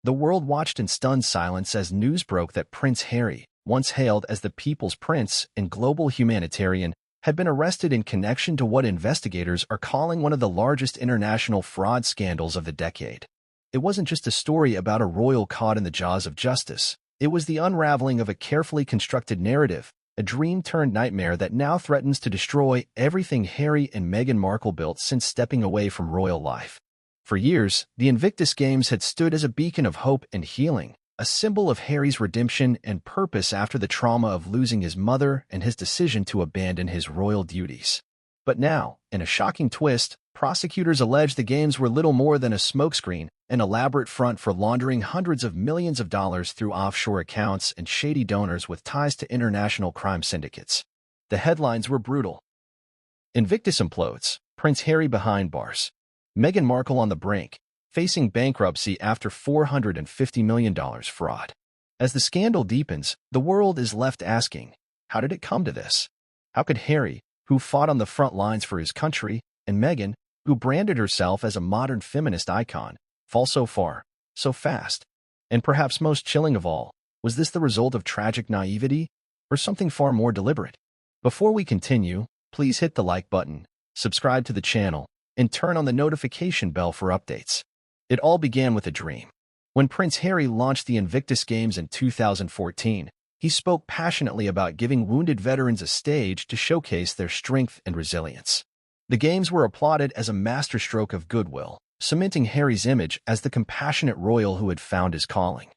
The world watched in stunned silence as news broke that Prince Harry, once hailed as the People's Prince and global humanitarian, had been arrested in connection to what investigators are calling one of the largest international fraud scandals of the decade. It wasn't just a story about a royal caught in the jaws of justice. It was the unraveling of a carefully constructed narrative, a dream-turned-nightmare that now threatens to destroy everything Harry and Meghan Markle built since stepping away from royal life. For years, the Invictus Games had stood as a beacon of hope and healing, a symbol of Harry's redemption and purpose after the trauma of losing his mother and his decision to abandon his royal duties. But now, in a shocking twist, prosecutors allege the Games were little more than a smokescreen, an elaborate front for laundering hundreds of millions of dollars through offshore accounts and shady donors with ties to international crime syndicates. The headlines were brutal. Invictus implodes, Prince Harry behind bars. Meghan Markle on the brink, facing bankruptcy after $450 million fraud. As the scandal deepens, the world is left asking, how did it come to this? How could Harry, who fought on the front lines for his country, and Meghan, who branded herself as a modern feminist icon, fall so far, so fast? And perhaps most chilling of all, was this the result of tragic naivety, or something far more deliberate? Before we continue, please hit the like button, subscribe to the channel, and turn on the notification bell for updates. It all began with a dream. When Prince Harry launched the Invictus Games in 2014, he spoke passionately about giving wounded veterans a stage to showcase their strength and resilience. The Games were applauded as a masterstroke of goodwill, cementing Harry's image as the compassionate royal who had found his calling.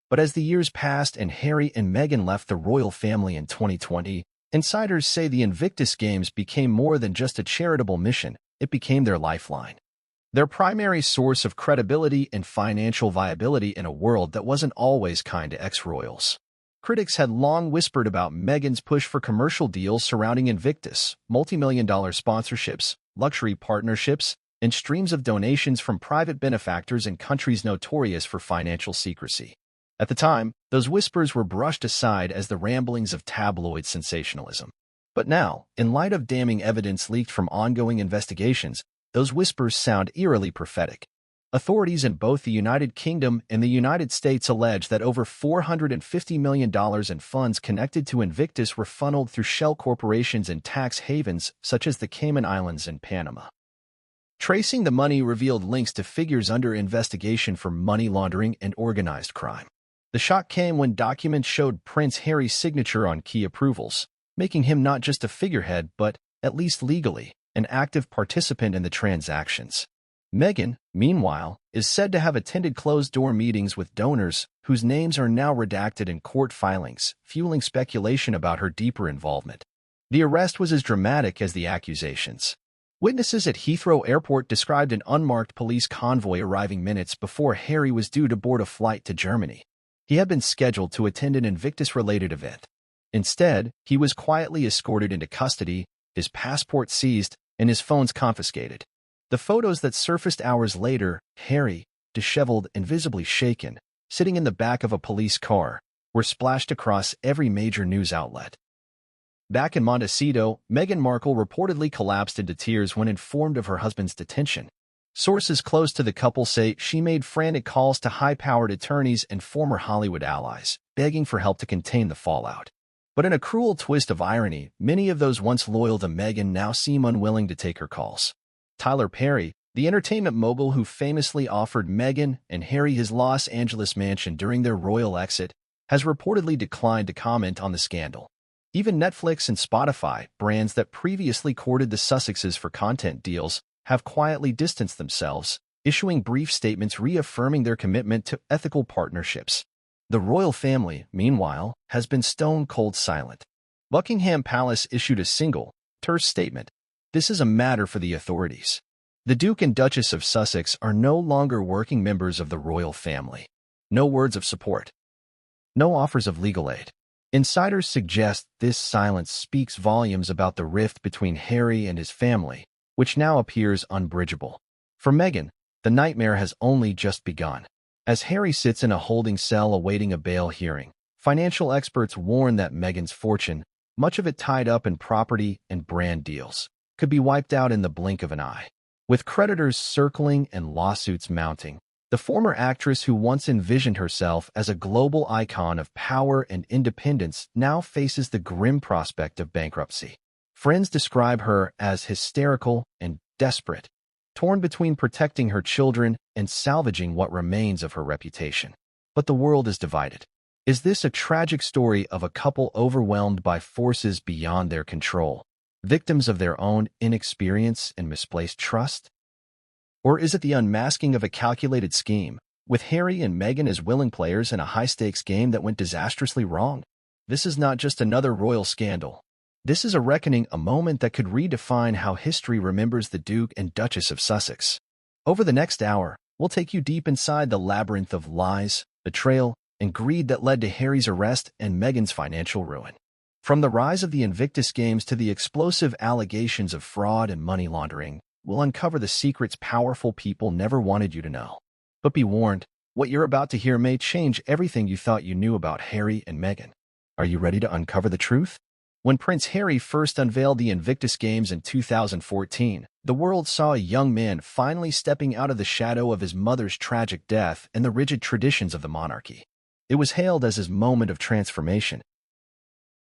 But as the years passed and Harry and Meghan left the royal family in 2020, insiders say the Invictus Games became more than just a charitable mission. It became their lifeline, their primary source of credibility and financial viability in a world that wasn't always kind to ex-royals. Critics had long whispered about Meghan's push for commercial deals surrounding Invictus, multi-million-dollar sponsorships, luxury partnerships, and streams of donations from private benefactors in countries notorious for financial secrecy. At the time, those whispers were brushed aside as the ramblings of tabloid sensationalism. But now, in light of damning evidence leaked from ongoing investigations, those whispers sound eerily prophetic. Authorities in both the United Kingdom and the United States allege that over $450 million in funds connected to Invictus were funneled through shell corporations in tax havens such as the Cayman Islands and Panama. Tracing the money revealed links to figures under investigation for money laundering and organized crime. The shock came when documents showed Prince Harry's signature on key approvals, making him not just a figurehead but, at least legally, an active participant in the transactions. Meghan, meanwhile, is said to have attended closed-door meetings with donors whose names are now redacted in court filings, fueling speculation about her deeper involvement. The arrest was as dramatic as the accusations. Witnesses at Heathrow Airport described an unmarked police convoy arriving minutes before Harry was due to board a flight to Germany. He had been scheduled to attend an Invictus-related event. Instead, he was quietly escorted into custody, his passport seized, and his phones confiscated. The photos that surfaced hours later, Harry, disheveled and visibly shaken, sitting in the back of a police car, were splashed across every major news outlet. Back in Montecito, Meghan Markle reportedly collapsed into tears when informed of her husband's detention. Sources close to the couple say she made frantic calls to high-powered attorneys and former Hollywood allies, begging for help to contain the fallout. But in a cruel twist of irony, many of those once loyal to Meghan now seem unwilling to take her calls. Tyler Perry, the entertainment mogul who famously offered Meghan and Harry his Los Angeles mansion during their royal exit, has reportedly declined to comment on the scandal. Even Netflix and Spotify, brands that previously courted the Sussexes for content deals, have quietly distanced themselves, issuing brief statements reaffirming their commitment to ethical partnerships. The royal family, meanwhile, has been stone-cold silent. Buckingham Palace issued a single, terse statement. This is a matter for the authorities. The Duke and Duchess of Sussex are no longer working members of the royal family. No words of support. No offers of legal aid. Insiders suggest this silence speaks volumes about the rift between Harry and his family, which now appears unbridgeable. For Meghan, the nightmare has only just begun. As Harry sits in a holding cell awaiting a bail hearing, financial experts warn that Meghan's fortune, much of it tied up in property and brand deals, could be wiped out in the blink of an eye. With creditors circling and lawsuits mounting, The former actress who once envisioned herself as a global icon of power and independence now faces the grim prospect of bankruptcy. Friends describe her as hysterical and desperate, torn between protecting her children and salvaging what remains of her reputation. But the world is divided. Is this a tragic story of a couple overwhelmed by forces beyond their control, victims of their own inexperience and misplaced trust? Or is it the unmasking of a calculated scheme, with Harry and Meghan as willing players in a high-stakes game that went disastrously wrong? This is not just another royal scandal. This is a reckoning, a moment that could redefine how history remembers the Duke and Duchess of Sussex. Over the next hour, we'll take you deep inside the labyrinth of lies, betrayal, and greed that led to Harry's arrest and Meghan's financial ruin. From the rise of the Invictus Games to the explosive allegations of fraud and money laundering, we'll uncover the secrets powerful people never wanted you to know. But be warned, what you're about to hear may change everything you thought you knew about Harry and Meghan. Are you ready to uncover the truth? When Prince Harry first unveiled the Invictus Games in 2014, the world saw a young man finally stepping out of the shadow of his mother's tragic death and the rigid traditions of the monarchy. It was hailed as his moment of transformation.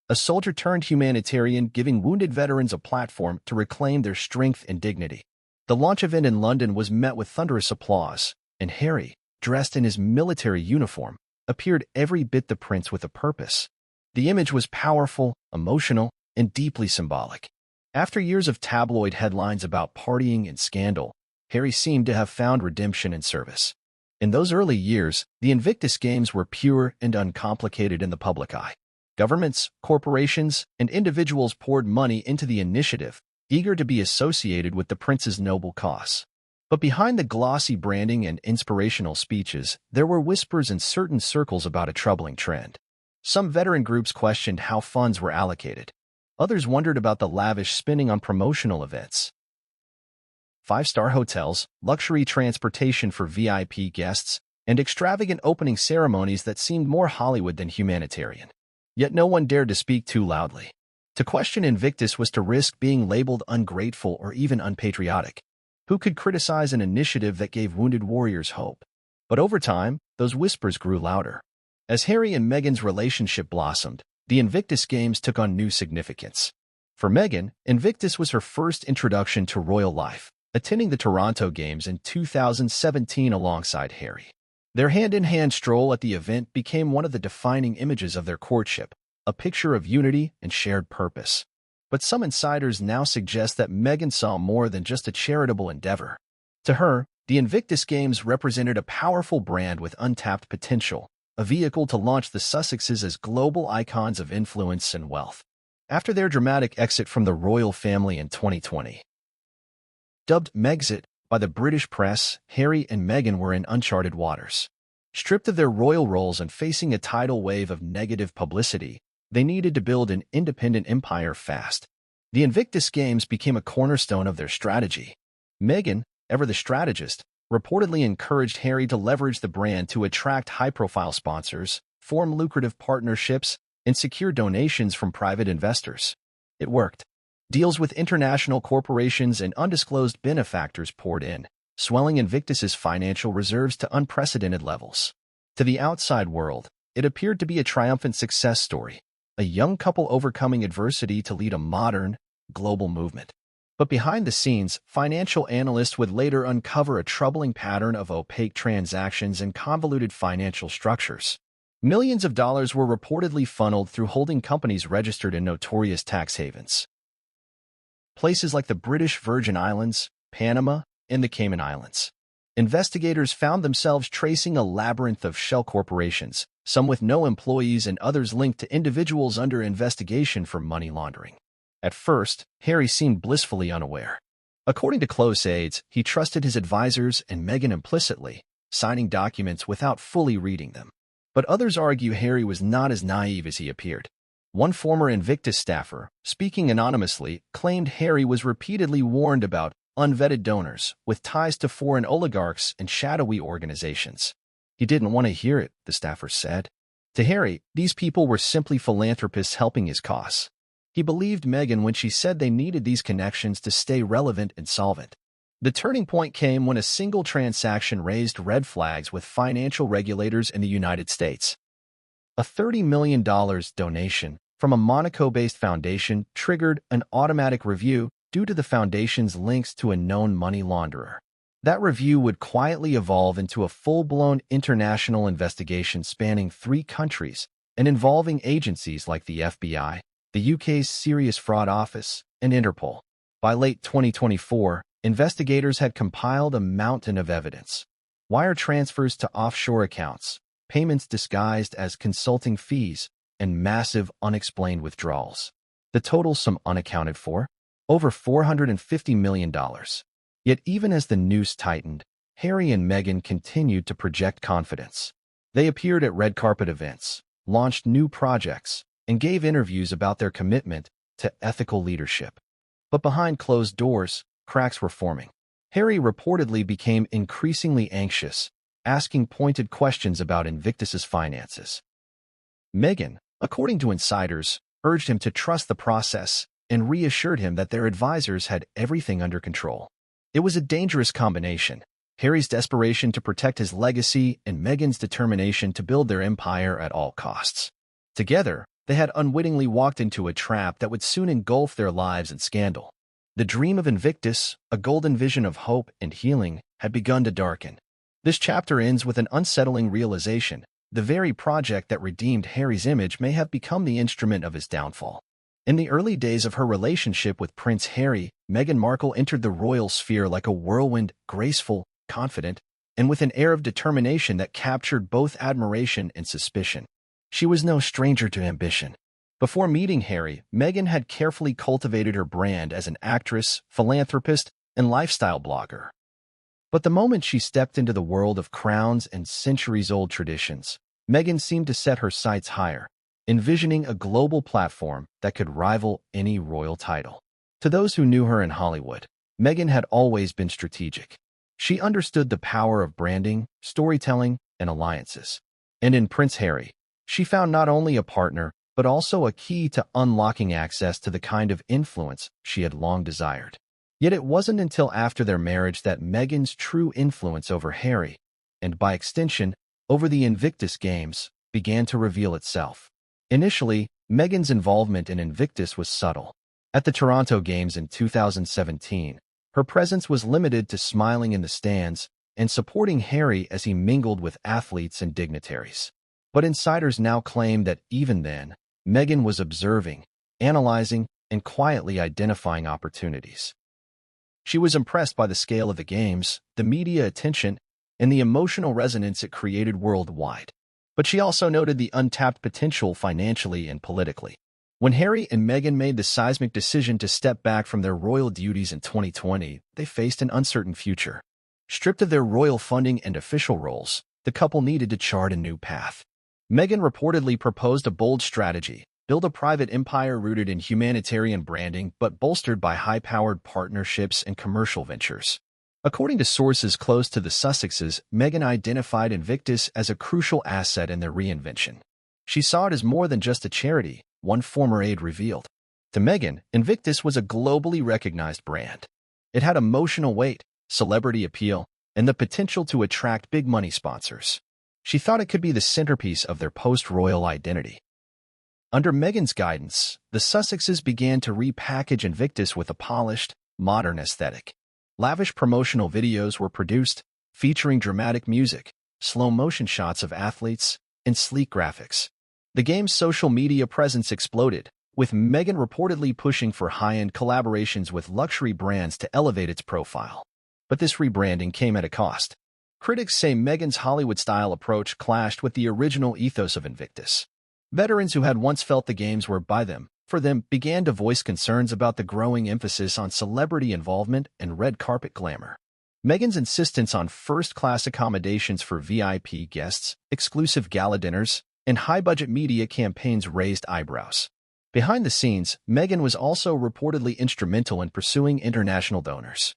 A soldier turned humanitarian, giving wounded veterans a platform to reclaim their strength and dignity. The launch event in London was met with thunderous applause, and Harry, dressed in his military uniform, appeared every bit the prince with a purpose. The image was powerful, emotional, and deeply symbolic. After years of tabloid headlines about partying and scandal, Harry seemed to have found redemption and service. In those early years, the Invictus Games were pure and uncomplicated in the public eye. Governments, corporations, and individuals poured money into the initiative, eager to be associated with the prince's noble cause. But behind the glossy branding and inspirational speeches, there were whispers in certain circles about a troubling trend. Some veteran groups questioned how funds were allocated. Others wondered about the lavish spending on promotional events. Five-star hotels, luxury transportation for VIP guests, and extravagant opening ceremonies that seemed more Hollywood than humanitarian. Yet no one dared to speak too loudly. To question Invictus was to risk being labeled ungrateful or even unpatriotic. Who could criticize an initiative that gave wounded warriors hope? But over time, those whispers grew louder. As Harry and Meghan's relationship blossomed, the Invictus Games took on new significance. For Meghan, Invictus was her first introduction to royal life, attending the Toronto Games in 2017 alongside Harry. Their hand-in-hand stroll at the event became one of the defining images of their courtship, a picture of unity and shared purpose. But some insiders now suggest that Meghan saw more than just a charitable endeavor. To her, the Invictus Games represented a powerful brand with untapped potential, a vehicle to launch the Sussexes as global icons of influence and wealth. After their dramatic exit from the royal family in 2020, dubbed Megxit by the British press, Harry and Meghan were in uncharted waters. Stripped of their royal roles and facing a tidal wave of negative publicity, they needed to build an independent empire fast. The Invictus Games became a cornerstone of their strategy. Meghan, ever the strategist, reportedly encouraged Harry to leverage the brand to attract high-profile sponsors, form lucrative partnerships, and secure donations from private investors. It worked. Deals with international corporations and undisclosed benefactors poured in, swelling Invictus's financial reserves to unprecedented levels. To the outside world, it appeared to be a triumphant success story, a young couple overcoming adversity to lead a modern, global movement. But behind the scenes, financial analysts would later uncover a troubling pattern of opaque transactions and convoluted financial structures. Millions of dollars were reportedly funneled through holding companies registered in notorious tax havens. Places like the British Virgin Islands, Panama, and the Cayman Islands. Investigators found themselves tracing a labyrinth of shell corporations, some with no employees and others linked to individuals under investigation for money laundering. At first, Harry seemed blissfully unaware. According to close aides, he trusted his advisors and Meghan implicitly, signing documents without fully reading them. But others argue Harry was not as naive as he appeared. One former Invictus staffer, speaking anonymously, claimed Harry was repeatedly warned about unvetted donors with ties to foreign oligarchs and shadowy organizations. He didn't want to hear it, the staffer said. To Harry, these people were simply philanthropists helping his cause. He believed Meghan when she said they needed these connections to stay relevant and solvent. The turning point came when a single transaction raised red flags with financial regulators in the United States. A $30 million donation from a Monaco-based foundation triggered an automatic review due to the foundation's links to a known money launderer. That review would quietly evolve into a full-blown international investigation spanning 3 countries and involving agencies like the FBI, the UK's Serious Fraud Office, and Interpol. By late 2024, investigators had compiled a mountain of evidence: wire transfers to offshore accounts, payments disguised as consulting fees, and massive unexplained withdrawals. The total sum unaccounted for? Over $450 million. Yet even as the noose tightened, Harry and Meghan continued to project confidence. They appeared at red carpet events, launched new projects, and gave interviews about their commitment to ethical leadership. But behind closed doors, cracks were forming. Harry reportedly became increasingly anxious, asking pointed questions about Invictus's finances. Meghan, according to insiders, urged him to trust the process and reassured him that their advisors had everything under control. It was a dangerous combination: Harry's desperation to protect his legacy and Meghan's determination to build their empire at all costs. Together, they had unwittingly walked into a trap that would soon engulf their lives in scandal. The dream of Invictus, a golden vision of hope and healing, had begun to darken. This chapter ends with an unsettling realization: the very project that redeemed Harry's image may have become the instrument of his downfall. In the early days of her relationship with Prince Harry, Meghan Markle entered the royal sphere like a whirlwind, graceful, confident, and with an air of determination that captured both admiration and suspicion. She was no stranger to ambition. Before meeting Harry, Meghan had carefully cultivated her brand as an actress, philanthropist, and lifestyle blogger. But the moment she stepped into the world of crowns and centuries-old traditions, Meghan seemed to set her sights higher, envisioning a global platform that could rival any royal title. To those who knew her in Hollywood, Meghan had always been strategic. She understood the power of branding, storytelling, and alliances. And in Prince Harry, she found not only a partner, but also a key to unlocking access to the kind of influence she had long desired. Yet it wasn't until after their marriage that Meghan's true influence over Harry, and by extension, over the Invictus Games, began to reveal itself. Initially, Meghan's involvement in Invictus was subtle. At the Toronto Games in 2017, her presence was limited to smiling in the stands and supporting Harry as he mingled with athletes and dignitaries. But insiders now claim that even then, Meghan was observing, analyzing, and quietly identifying opportunities. She was impressed by the scale of the games, the media attention, and the emotional resonance it created worldwide. But she also noted the untapped potential financially and politically. When Harry and Meghan made the seismic decision to step back from their royal duties in 2020, they faced an uncertain future. Stripped of their royal funding and official roles, the couple needed to chart a new path. Meghan reportedly proposed a bold strategy: build a private empire rooted in humanitarian branding but bolstered by high-powered partnerships and commercial ventures. According to sources close to the Sussexes, Meghan identified Invictus as a crucial asset in their reinvention. She saw it as more than just a charity, one former aide revealed. To Meghan, Invictus was a globally recognized brand. It had emotional weight, celebrity appeal, and the potential to attract big-money sponsors. She thought it could be the centerpiece of their post-royal identity. Under Meghan's guidance, the Sussexes began to repackage Invictus with a polished, modern aesthetic. Lavish promotional videos were produced, featuring dramatic music, slow-motion shots of athletes, and sleek graphics. The game's social media presence exploded, with Meghan reportedly pushing for high-end collaborations with luxury brands to elevate its profile. But this rebranding came at a cost. Critics say Meghan's Hollywood-style approach clashed with the original ethos of Invictus. Veterans who had once felt the games were by them, for them, began to voice concerns about the growing emphasis on celebrity involvement and red carpet glamour. Meghan's insistence on first-class accommodations for VIP guests, exclusive gala dinners, and high-budget media campaigns raised eyebrows. Behind the scenes, Meghan was also reportedly instrumental in pursuing international donors.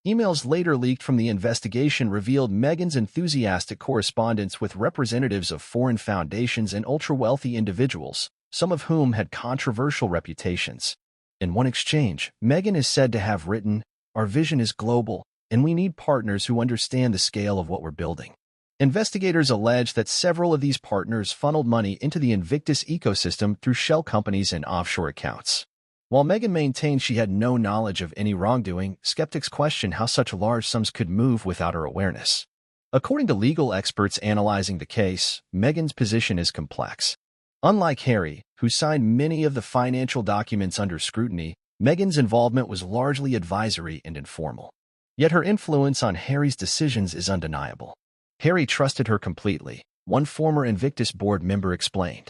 Emails later leaked from the investigation revealed Meghan's enthusiastic correspondence with representatives of foreign foundations and ultra-wealthy individuals, some of whom had controversial reputations. In one exchange, Meghan is said to have written, our vision is global, and we need partners who understand the scale of what we're building. Investigators allege that several of these partners funneled money into the Invictus ecosystem through shell companies and offshore accounts. While Meghan maintained she had no knowledge of any wrongdoing, skeptics question how such large sums could move without her awareness. According to legal experts analyzing the case, Meghan's position is complex. Unlike Harry, who signed many of the financial documents under scrutiny, Meghan's involvement was largely advisory and informal. Yet her influence on Harry's decisions is undeniable. Harry trusted her completely, one former Invictus board member explained.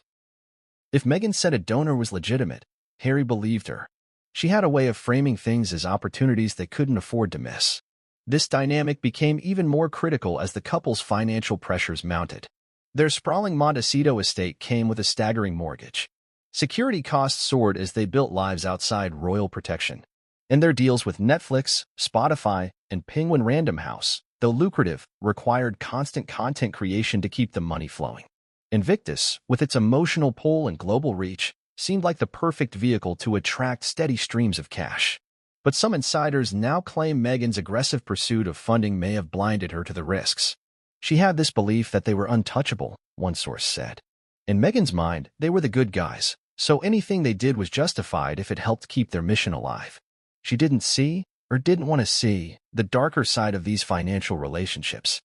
If Meghan said a donor was legitimate, Harry believed her. She had a way of framing things as opportunities they couldn't afford to miss. This dynamic became even more critical as the couple's financial pressures mounted. Their sprawling Montecito estate came with a staggering mortgage. Security costs soared as they built lives outside royal protection. And their deals with Netflix, Spotify, and Penguin Random House, though lucrative, required constant content creation to keep the money flowing. Invictus, with its emotional pull and global reach, seemed like the perfect vehicle to attract steady streams of cash. But some insiders now claim Meghan's aggressive pursuit of funding may have blinded her to the risks. She had this belief that they were untouchable, one source said. In Meghan's mind, they were the good guys, so anything they did was justified if it helped keep their mission alive. She didn't see, or didn't want to see, the darker side of these financial relationships.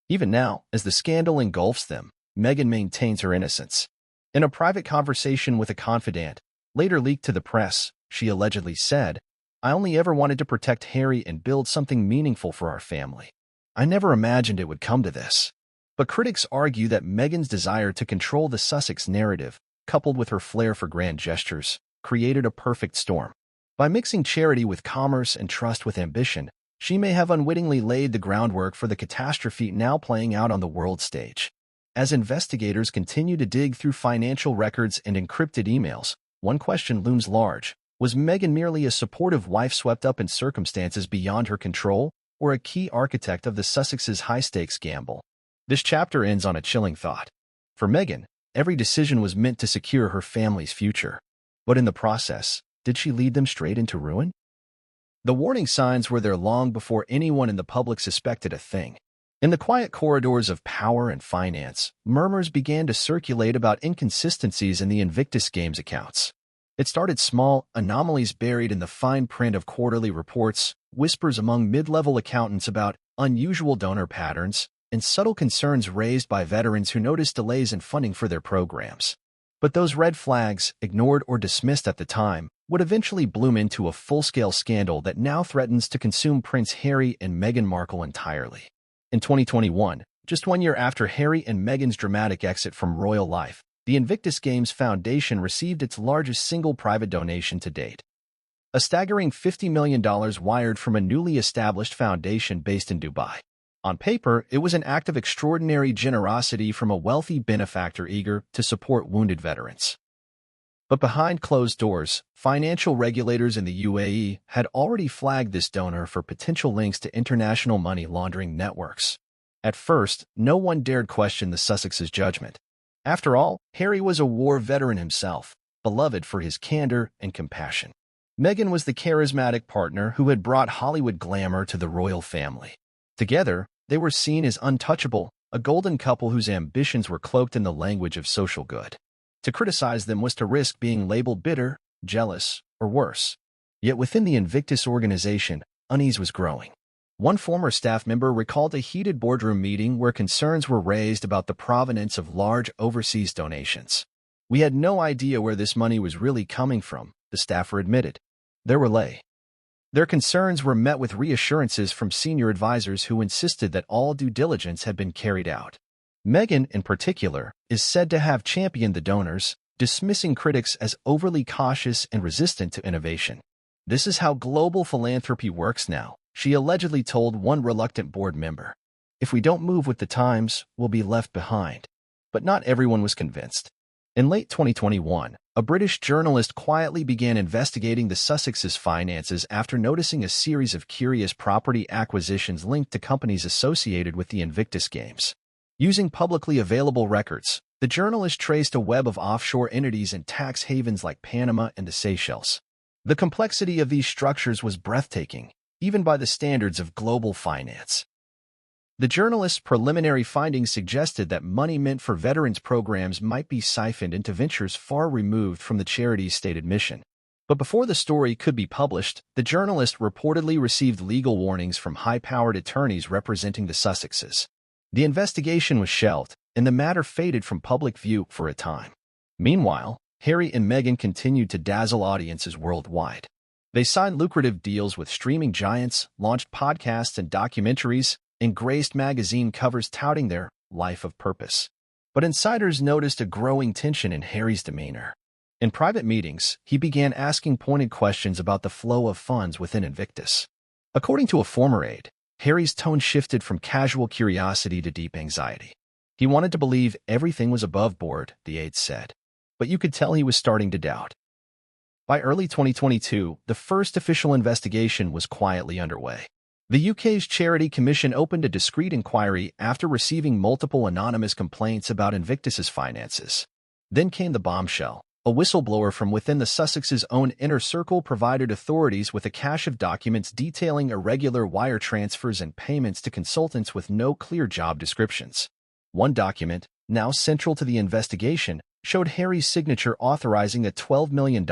Even now, as the scandal engulfs them, Meghan maintains her innocence. In a private conversation with a confidant, later leaked to the press, she allegedly said, "I only ever wanted to protect Harry and build something meaningful for our family. I never imagined it would come to this." But critics argue that Meghan's desire to control the Sussex narrative, coupled with her flair for grand gestures, created a perfect storm. By mixing charity with commerce and trust with ambition, she may have unwittingly laid the groundwork for the catastrophe now playing out on the world stage. As investigators continue to dig through financial records and encrypted emails, one question looms large. Was Meghan merely a supportive wife swept up in circumstances beyond her control, or a key architect of the Sussex's high-stakes gamble? This chapter ends on a chilling thought. For Meghan, every decision was meant to secure her family's future. But in the process, did she lead them straight into ruin? The warning signs were there long before anyone in the public suspected a thing. In the quiet corridors of power and finance, murmurs began to circulate about inconsistencies in the Invictus Games accounts. It started small, anomalies buried in the fine print of quarterly reports, whispers among mid-level accountants about unusual donor patterns, and subtle concerns raised by veterans who noticed delays in funding for their programs. But those red flags, ignored or dismissed at the time, would eventually bloom into a full-scale scandal that now threatens to consume Prince Harry and Meghan Markle entirely. In 2021, just 1 year after Harry and Meghan's dramatic exit from royal life, the Invictus Games Foundation received its largest single private donation to date. A staggering $50 million wired from a newly established foundation based in Dubai. On paper, it was an act of extraordinary generosity from a wealthy benefactor eager to support wounded veterans. But behind closed doors, financial regulators in the UAE had already flagged this donor for potential links to international money laundering networks. At first, no one dared question the Sussex's judgment. After all, Harry was a war veteran himself, beloved for his candor and compassion. Meghan was the charismatic partner who had brought Hollywood glamour to the royal family. Together, they were seen as untouchable, a golden couple whose ambitions were cloaked in the language of social good. To criticize them was to risk being labeled bitter, jealous, or worse. Yet within the Invictus organization, unease was growing. One former staff member recalled a heated boardroom meeting where concerns were raised about the provenance of large overseas donations. "We had no idea where this money was really coming from," the staffer admitted. Their concerns were met with reassurances from senior advisors who insisted that all due diligence had been carried out. Meghan, in particular, is said to have championed the donors, dismissing critics as overly cautious and resistant to innovation. "This is how global philanthropy works now," she allegedly told one reluctant board member. "If we don't move with the times, we'll be left behind." But not everyone was convinced. In late 2021, a British journalist quietly began investigating the Sussex's finances after noticing a series of curious property acquisitions linked to companies associated with the Invictus Games. Using publicly available records, the journalist traced a web of offshore entities in tax havens like Panama and the Seychelles. The complexity of these structures was breathtaking, even by the standards of global finance. The journalist's preliminary findings suggested that money meant for veterans programs might be siphoned into ventures far removed from the charity's stated mission. But before the story could be published, the journalist reportedly received legal warnings from high-powered attorneys representing the Sussexes. The investigation was shelved, and the matter faded from public view for a time. Meanwhile, Harry and Meghan continued to dazzle audiences worldwide. They signed lucrative deals with streaming giants, launched podcasts and documentaries, and graced magazine covers touting their life of purpose. But insiders noticed a growing tension in Harry's demeanor. In private meetings, he began asking pointed questions about the flow of funds within Invictus. According to a former aide, Harry's tone shifted from casual curiosity to deep anxiety. He wanted to believe everything was above board, the aide said. But you could tell he was starting to doubt. By early 2022, the first official investigation was quietly underway. The UK's Charity Commission opened a discreet inquiry after receiving multiple anonymous complaints about Invictus's finances. Then came the bombshell. A whistleblower from within the Sussexes' own inner circle provided authorities with a cache of documents detailing irregular wire transfers and payments to consultants with no clear job descriptions. One document, now central to the investigation, showed Harry's signature authorizing a $12 million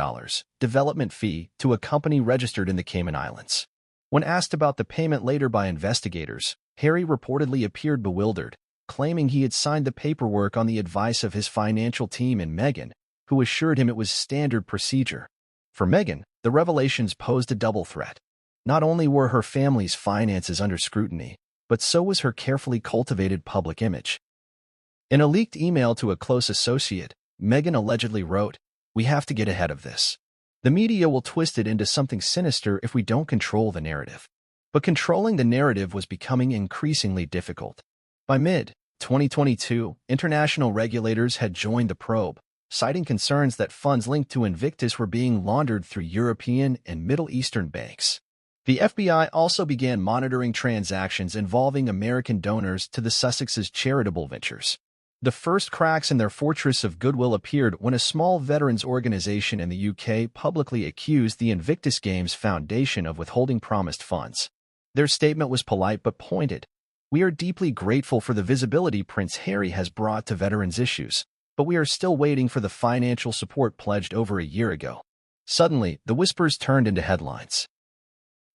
development fee to a company registered in the Cayman Islands. When asked about the payment later by investigators, Harry reportedly appeared bewildered, claiming he had signed the paperwork on the advice of his financial team and Meghan, who assured him it was standard procedure. For Meghan, the revelations posed a double threat. Not only were her family's finances under scrutiny, but so was her carefully cultivated public image. In a leaked email to a close associate, Meghan allegedly wrote, "We have to get ahead of this. The media will twist it into something sinister if we don't control the narrative." But controlling the narrative was becoming increasingly difficult. By mid-2022, international regulators had joined the probe, citing concerns that funds linked to Invictus were being laundered through European and Middle Eastern banks. The FBI also began monitoring transactions involving American donors to the Sussexes' charitable ventures. The first cracks in their fortress of goodwill appeared when a small veterans organization in the UK publicly accused the Invictus Games Foundation of withholding promised funds. Their statement was polite but pointed. "We are deeply grateful for the visibility Prince Harry has brought to veterans issues, but we are still waiting for the financial support pledged over a year ago." Suddenly, the whispers turned into headlines.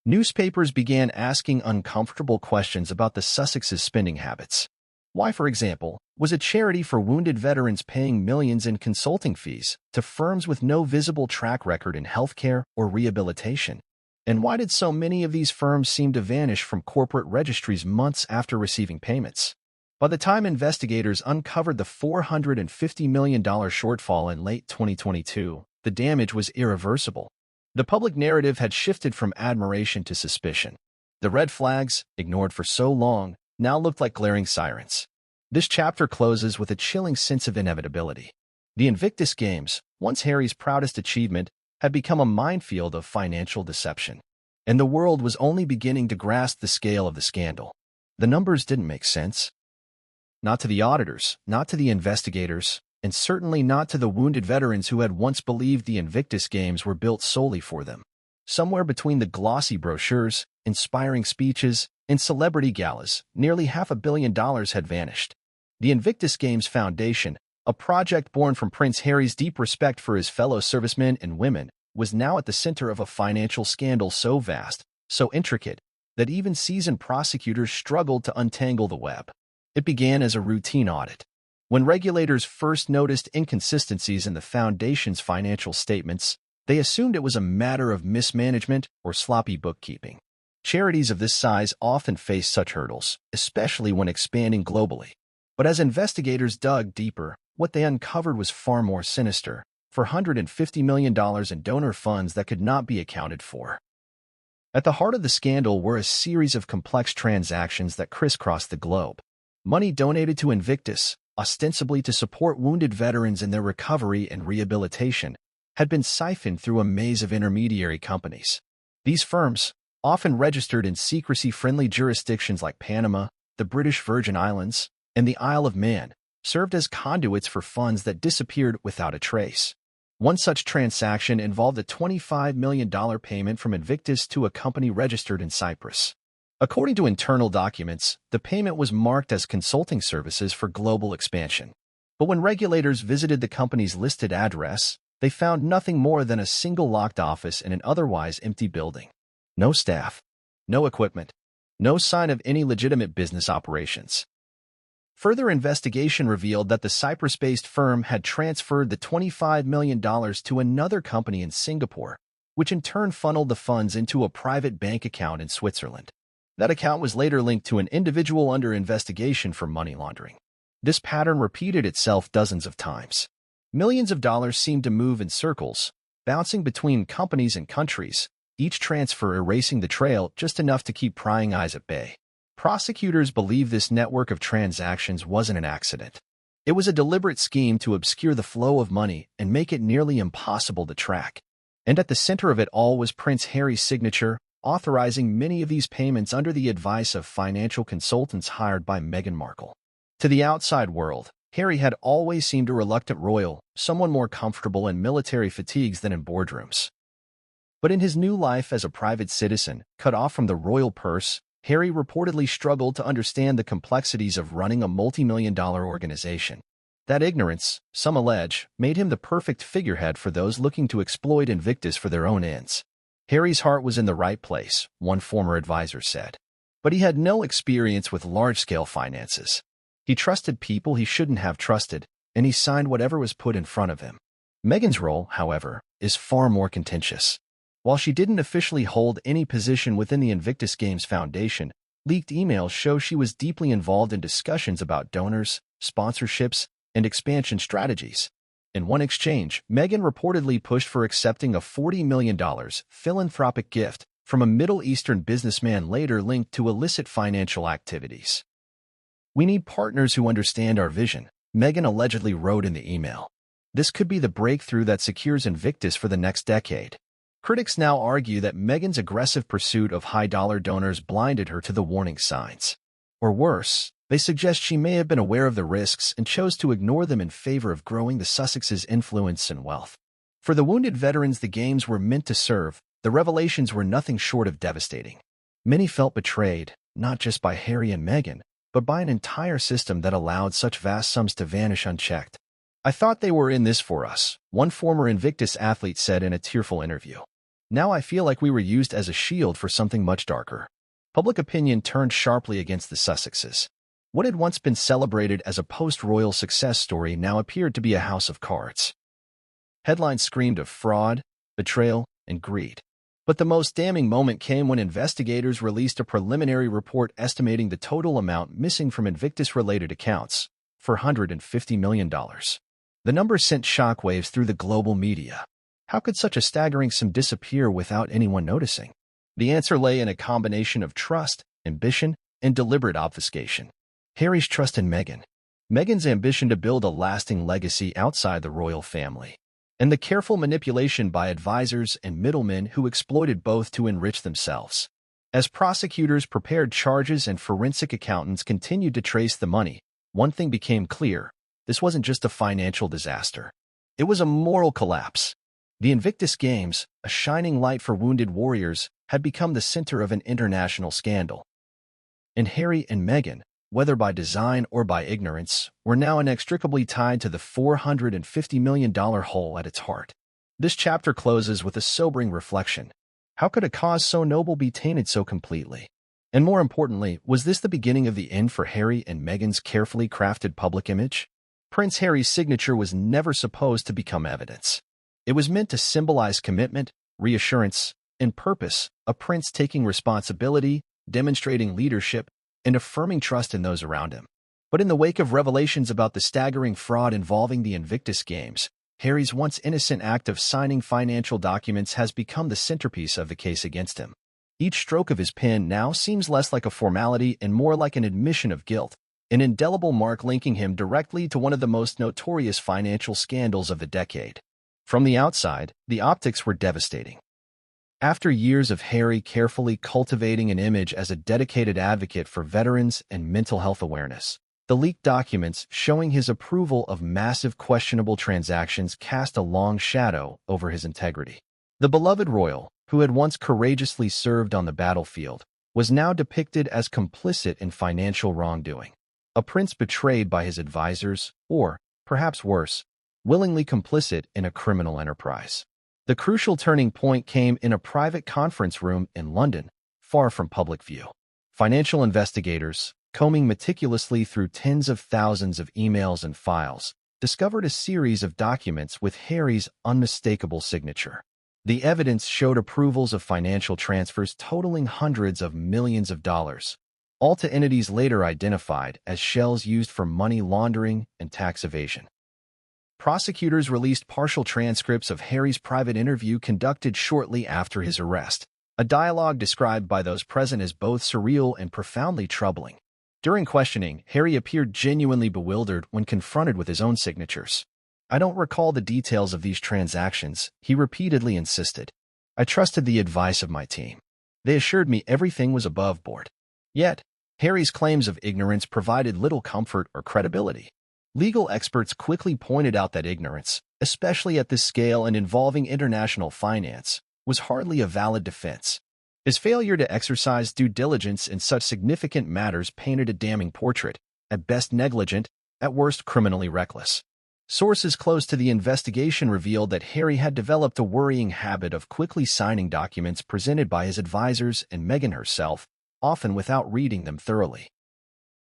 Newspapers began asking uncomfortable questions about the Sussexes' spending habits. Why, for example, was a charity for wounded veterans paying millions in consulting fees to firms with no visible track record in healthcare or rehabilitation? And why did so many of these firms seem to vanish from corporate registries months after receiving payments? By the time investigators uncovered the $450 million shortfall in late 2022, the damage was irreversible. The public narrative had shifted from admiration to suspicion. The red flags, ignored for so long, now looked like glaring sirens. This chapter closes with a chilling sense of inevitability. The Invictus Games, once Harry's proudest achievement, had become a minefield of financial deception. And the world was only beginning to grasp the scale of the scandal. The numbers didn't make sense. Not to the auditors, not to the investigators, and certainly not to the wounded veterans who had once believed the Invictus Games were built solely for them. Somewhere between the glossy brochures, inspiring speeches, and celebrity galas, nearly $500 million had vanished. The Invictus Games Foundation, a project born from Prince Harry's deep respect for his fellow servicemen and women, was now at the center of a financial scandal so vast, so intricate, that even seasoned prosecutors struggled to untangle the web. It began as a routine audit. When regulators first noticed inconsistencies in the Foundation's financial statements, they assumed it was a matter of mismanagement or sloppy bookkeeping. Charities of this size often face such hurdles, especially when expanding globally. But as investigators dug deeper, what they uncovered was far more sinister: $450 million in donor funds that could not be accounted for. At the heart of the scandal were a series of complex transactions that crisscrossed the globe. Money donated to Invictus, ostensibly to support wounded veterans in their recovery and rehabilitation, had been siphoned through a maze of intermediary companies. These firms, often registered in secrecy-friendly jurisdictions like Panama, the British Virgin Islands, and the Isle of Man, served as conduits for funds that disappeared without a trace. One such transaction involved a $25 million payment from Invictus to a company registered in Cyprus. According to internal documents, the payment was marked as consulting services for global expansion. But when regulators visited the company's listed address, they found nothing more than a single locked office in an otherwise empty building. No staff, no equipment, no sign of any legitimate business operations. Further investigation revealed that the Cyprus-based firm had transferred the $25 million to another company in Singapore, which in turn funneled the funds into a private bank account in Switzerland. That account was later linked to an individual under investigation for money laundering. This pattern repeated itself dozens of times. Millions of dollars seemed to move in circles, bouncing between companies and countries, each transfer erasing the trail just enough to keep prying eyes at bay. Prosecutors believe this network of transactions wasn't an accident. It was a deliberate scheme to obscure the flow of money and make it nearly impossible to track. And at the center of it all was Prince Harry's signature, authorizing many of these payments under the advice of financial consultants hired by Meghan Markle. To the outside world, Harry had always seemed a reluctant royal, someone more comfortable in military fatigues than in boardrooms. But in his new life as a private citizen, cut off from the royal purse, Harry reportedly struggled to understand the complexities of running a multi-million-dollar organization. That ignorance, some allege, made him the perfect figurehead for those looking to exploit Invictus for their own ends. Harry's heart was in the right place, one former advisor said. But he had no experience with large-scale finances. He trusted people he shouldn't have trusted, and he signed whatever was put in front of him. Meghan's role, however, is far more contentious. While she didn't officially hold any position within the Invictus Games Foundation, leaked emails show she was deeply involved in discussions about donors, sponsorships, and expansion strategies. In one exchange, Meghan reportedly pushed for accepting a $40 million philanthropic gift from a Middle Eastern businessman later linked to illicit financial activities. "We need partners who understand our vision," Meghan allegedly wrote in the email. "This could be the breakthrough that secures Invictus for the next decade." Critics now argue that Meghan's aggressive pursuit of high-dollar donors blinded her to the warning signs. Or worse, they suggest she may have been aware of the risks and chose to ignore them in favor of growing the Sussexes' influence and wealth. For the wounded veterans the games were meant to serve, the revelations were nothing short of devastating. Many felt betrayed, not just by Harry and Meghan, but by an entire system that allowed such vast sums to vanish unchecked. "I thought they were in this for us," one former Invictus athlete said in a tearful interview. "Now I feel like we were used as a shield for something much darker." Public opinion turned sharply against the Sussexes. What had once been celebrated as a post-royal success story now appeared to be a house of cards. Headlines screamed of fraud, betrayal, and greed. But the most damning moment came when investigators released a preliminary report estimating the total amount missing from Invictus-related accounts, $450 million. The number sent shockwaves through the global media. How could such a staggering sum disappear without anyone noticing? The answer lay in a combination of trust, ambition, and deliberate obfuscation. Harry's trust in Meghan, Meghan's ambition to build a lasting legacy outside the royal family, and the careful manipulation by advisors and middlemen who exploited both to enrich themselves. As prosecutors prepared charges and forensic accountants continued to trace the money, one thing became clear: this wasn't just a financial disaster. It was a moral collapse. The Invictus Games, a shining light for wounded warriors, had become the center of an international scandal. And Harry and Meghan, whether by design or by ignorance, were now inextricably tied to the $450 million hole at its heart. This chapter closes with a sobering reflection. How could a cause so noble be tainted so completely? And more importantly, was this the beginning of the end for Harry and Meghan's carefully crafted public image? Prince Harry's signature was never supposed to become evidence. It was meant to symbolize commitment, reassurance, and purpose, a prince taking responsibility, demonstrating leadership, and affirming trust in those around him. But in the wake of revelations about the staggering fraud involving the Invictus Games, Harry's once innocent act of signing financial documents has become the centerpiece of the case against him. Each stroke of his pen now seems less like a formality and more like an admission of guilt, an indelible mark linking him directly to one of the most notorious financial scandals of the decade. From the outside, the optics were devastating. After years of Harry carefully cultivating an image as a dedicated advocate for veterans and mental health awareness, The leaked documents showing his approval of massive questionable transactions cast a long shadow over his integrity. The beloved royal, who had once courageously served on the battlefield, was now depicted as complicit in financial wrongdoing. A prince betrayed by his advisors, or, perhaps worse, willingly complicit in a criminal enterprise. The crucial turning point came in a private conference room in London, far from public view. Financial investigators, combing meticulously through tens of thousands of emails and files, discovered a series of documents with Harry's unmistakable signature. The evidence showed approvals of financial transfers totaling hundreds of millions of dollars, all to entities later identified as shells used for money laundering and tax evasion. Prosecutors released partial transcripts of Harry's private interview conducted shortly after his arrest, a dialogue described by those present as both surreal and profoundly troubling. During questioning, Harry appeared genuinely bewildered when confronted with his own signatures. "I don't recall the details of these transactions," he repeatedly insisted. "I trusted the advice of my team. They assured me everything was above board." Yet, Harry's claims of ignorance provided little comfort or credibility. Legal experts quickly pointed out that ignorance, especially at this scale and involving international finance, was hardly a valid defense. His failure to exercise due diligence in such significant matters painted a damning portrait, at best negligent, at worst criminally reckless. Sources close to the investigation revealed that Harry had developed a worrying habit of quickly signing documents presented by his advisors and Meghan herself, often without reading them thoroughly.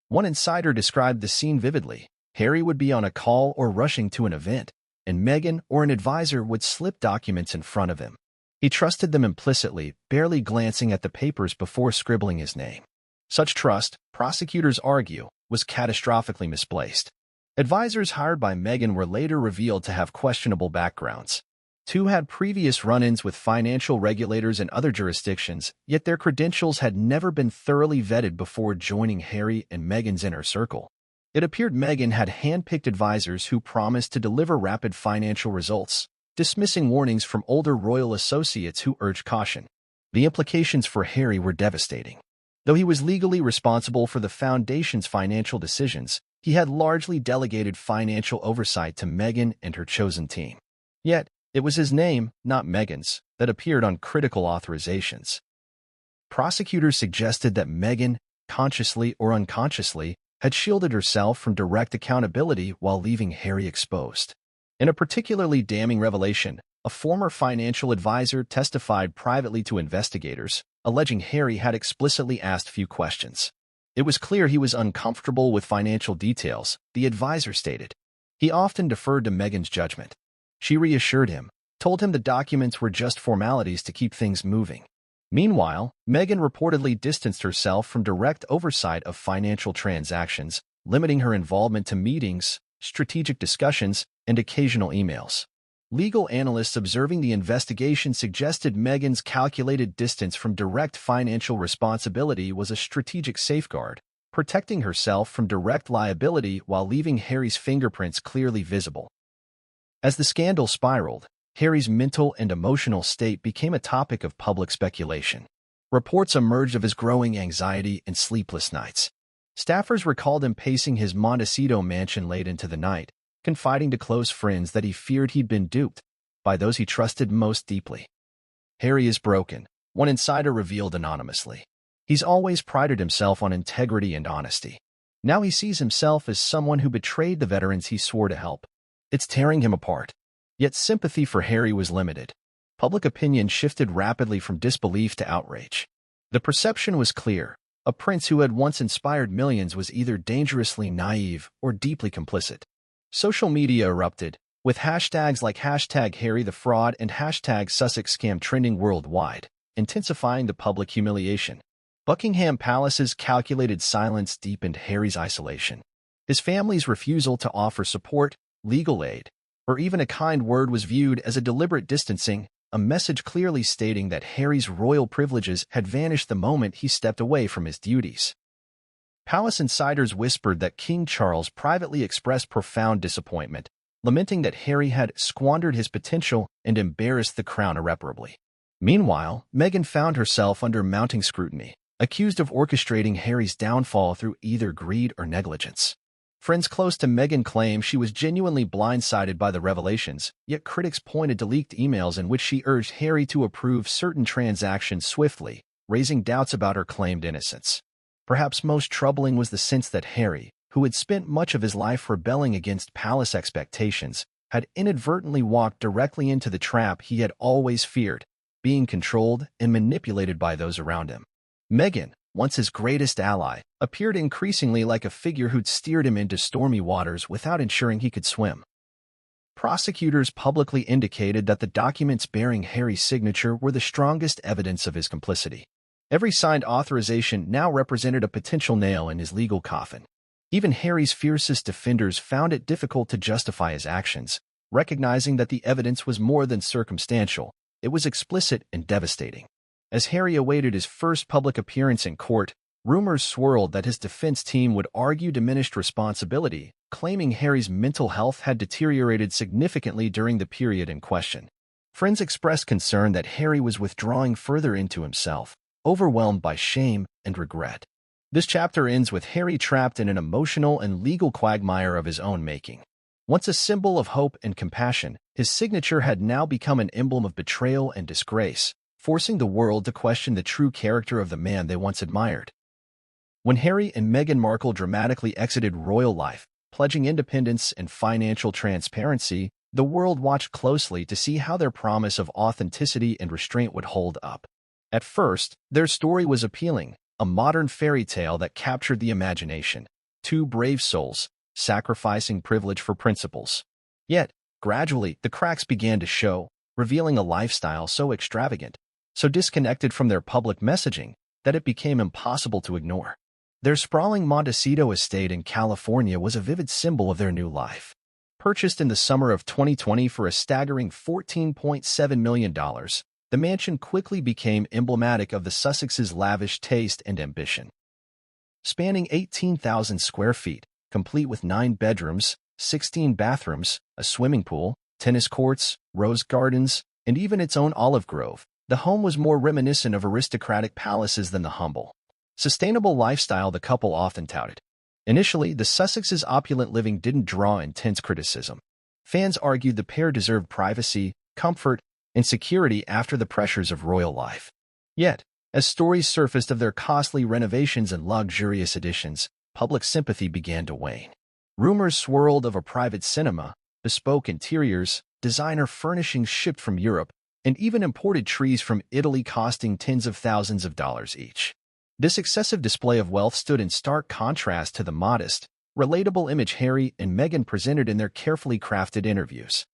One insider described the scene vividly. Harry would be on a call or rushing to an event, and Meghan or an advisor would slip documents in front of him. He trusted them implicitly, barely glancing at the papers before scribbling his name. Such trust, prosecutors argue, was catastrophically misplaced. Advisors hired by Meghan were later revealed to have questionable backgrounds. Two had previous run-ins with financial regulators in other jurisdictions, yet their credentials had never been thoroughly vetted before joining Harry and Meghan's inner circle. It appeared Meghan had hand-picked advisors who promised to deliver rapid financial results, dismissing warnings from older royal associates who urged caution. The implications for Harry were devastating. Though he was legally responsible for the Foundation's financial decisions, he had largely delegated financial oversight to Meghan and her chosen team. Yet, it was his name, not Meghan's, that appeared on critical authorizations. Prosecutors suggested that Meghan, consciously or unconsciously, had shielded herself from direct accountability while leaving Harry exposed. In a particularly damning revelation, a former financial advisor testified privately to investigators, alleging Harry had explicitly asked few questions. "It was clear he was uncomfortable with financial details," the advisor stated. "He often deferred to Meghan's judgment. She reassured him, told him the documents were just formalities to keep things moving." Meanwhile, Meghan reportedly distanced herself from direct oversight of financial transactions, limiting her involvement to meetings, strategic discussions, and occasional emails. Legal analysts observing the investigation suggested Meghan's calculated distance from direct financial responsibility was a strategic safeguard, protecting herself from direct liability while leaving Harry's fingerprints clearly visible. As the scandal spiraled, Harry's mental and emotional state became a topic of public speculation. Reports emerged of his growing anxiety and sleepless nights. Staffers recalled him pacing his Montecito mansion late into the night, confiding to close friends that he feared he'd been duped by those he trusted most deeply. "Harry is broken," one insider revealed anonymously. "He's always prided himself on integrity and honesty. Now he sees himself as someone who betrayed the veterans he swore to help. It's tearing him apart." Yet sympathy for Harry was limited. Public opinion shifted rapidly from disbelief to outrage. The perception was clear. A prince who had once inspired millions was either dangerously naive or deeply complicit. Social media erupted, with hashtags like #HarryTheFraud and #SussexScam trending worldwide, intensifying the public humiliation. Buckingham Palace's calculated silence deepened Harry's isolation. His family's refusal to offer support, legal aid, or even a kind word was viewed as a deliberate distancing, a message clearly stating that Harry's royal privileges had vanished the moment he stepped away from his duties. Palace insiders whispered that King Charles privately expressed profound disappointment, lamenting that Harry had squandered his potential and embarrassed the crown irreparably. Meanwhile, Meghan found herself under mounting scrutiny, accused of orchestrating Harry's downfall through either greed or negligence. Friends close to Meghan claim she was genuinely blindsided by the revelations, yet critics pointed to leaked emails in which she urged Harry to approve certain transactions swiftly, raising doubts about her claimed innocence. Perhaps most troubling was the sense that Harry, who had spent much of his life rebelling against palace expectations, had inadvertently walked directly into the trap he had always feared, being controlled and manipulated by those around him. Meghan, once his greatest ally, appeared increasingly like a figure who'd steered him into stormy waters without ensuring he could swim. Prosecutors publicly indicated that the documents bearing Harry's signature were the strongest evidence of his complicity. Every signed authorization now represented a potential nail in his legal coffin. Even Harry's fiercest defenders found it difficult to justify his actions, recognizing that the evidence was more than circumstantial, it was explicit and devastating. As Harry awaited his first public appearance in court, rumors swirled that his defense team would argue diminished responsibility, claiming Harry's mental health had deteriorated significantly during the period in question. Friends expressed concern that Harry was withdrawing further into himself, overwhelmed by shame and regret. This chapter ends with Harry trapped in an emotional and legal quagmire of his own making. Once a symbol of hope and compassion, his signature had now become an emblem of betrayal and disgrace, forcing the world to question the true character of the man they once admired. When Harry and Meghan Markle dramatically exited royal life, pledging independence and financial transparency, the world watched closely to see how their promise of authenticity and restraint would hold up. At first, their story was appealing, a modern fairy tale that captured the imagination. Two brave souls, sacrificing privilege for principles. Yet, gradually, the cracks began to show, revealing a lifestyle so extravagant, so disconnected from their public messaging, that it became impossible to ignore. Their sprawling Montecito estate in California was a vivid symbol of their new life. Purchased in the summer of 2020 for a staggering $14.7 million, the mansion quickly became emblematic of the Sussexes' lavish taste and ambition. Spanning 18,000 square feet, complete with 9 bedrooms, 16 bathrooms, a swimming pool, tennis courts, rose gardens, and even its own olive grove, the home was more reminiscent of aristocratic palaces than the humble, sustainable lifestyle the couple often touted. Initially, the Sussexes' opulent living didn't draw intense criticism. Fans argued the pair deserved privacy, comfort, and security after the pressures of royal life. Yet, as stories surfaced of their costly renovations and luxurious additions, public sympathy began to wane. Rumors swirled of a private cinema, bespoke interiors, designer furnishings shipped from Europe, and even imported trees from Italy costing tens of thousands of dollars each. This excessive display of wealth stood in stark contrast to the modest, relatable image Harry and Meghan presented in their carefully crafted interviews.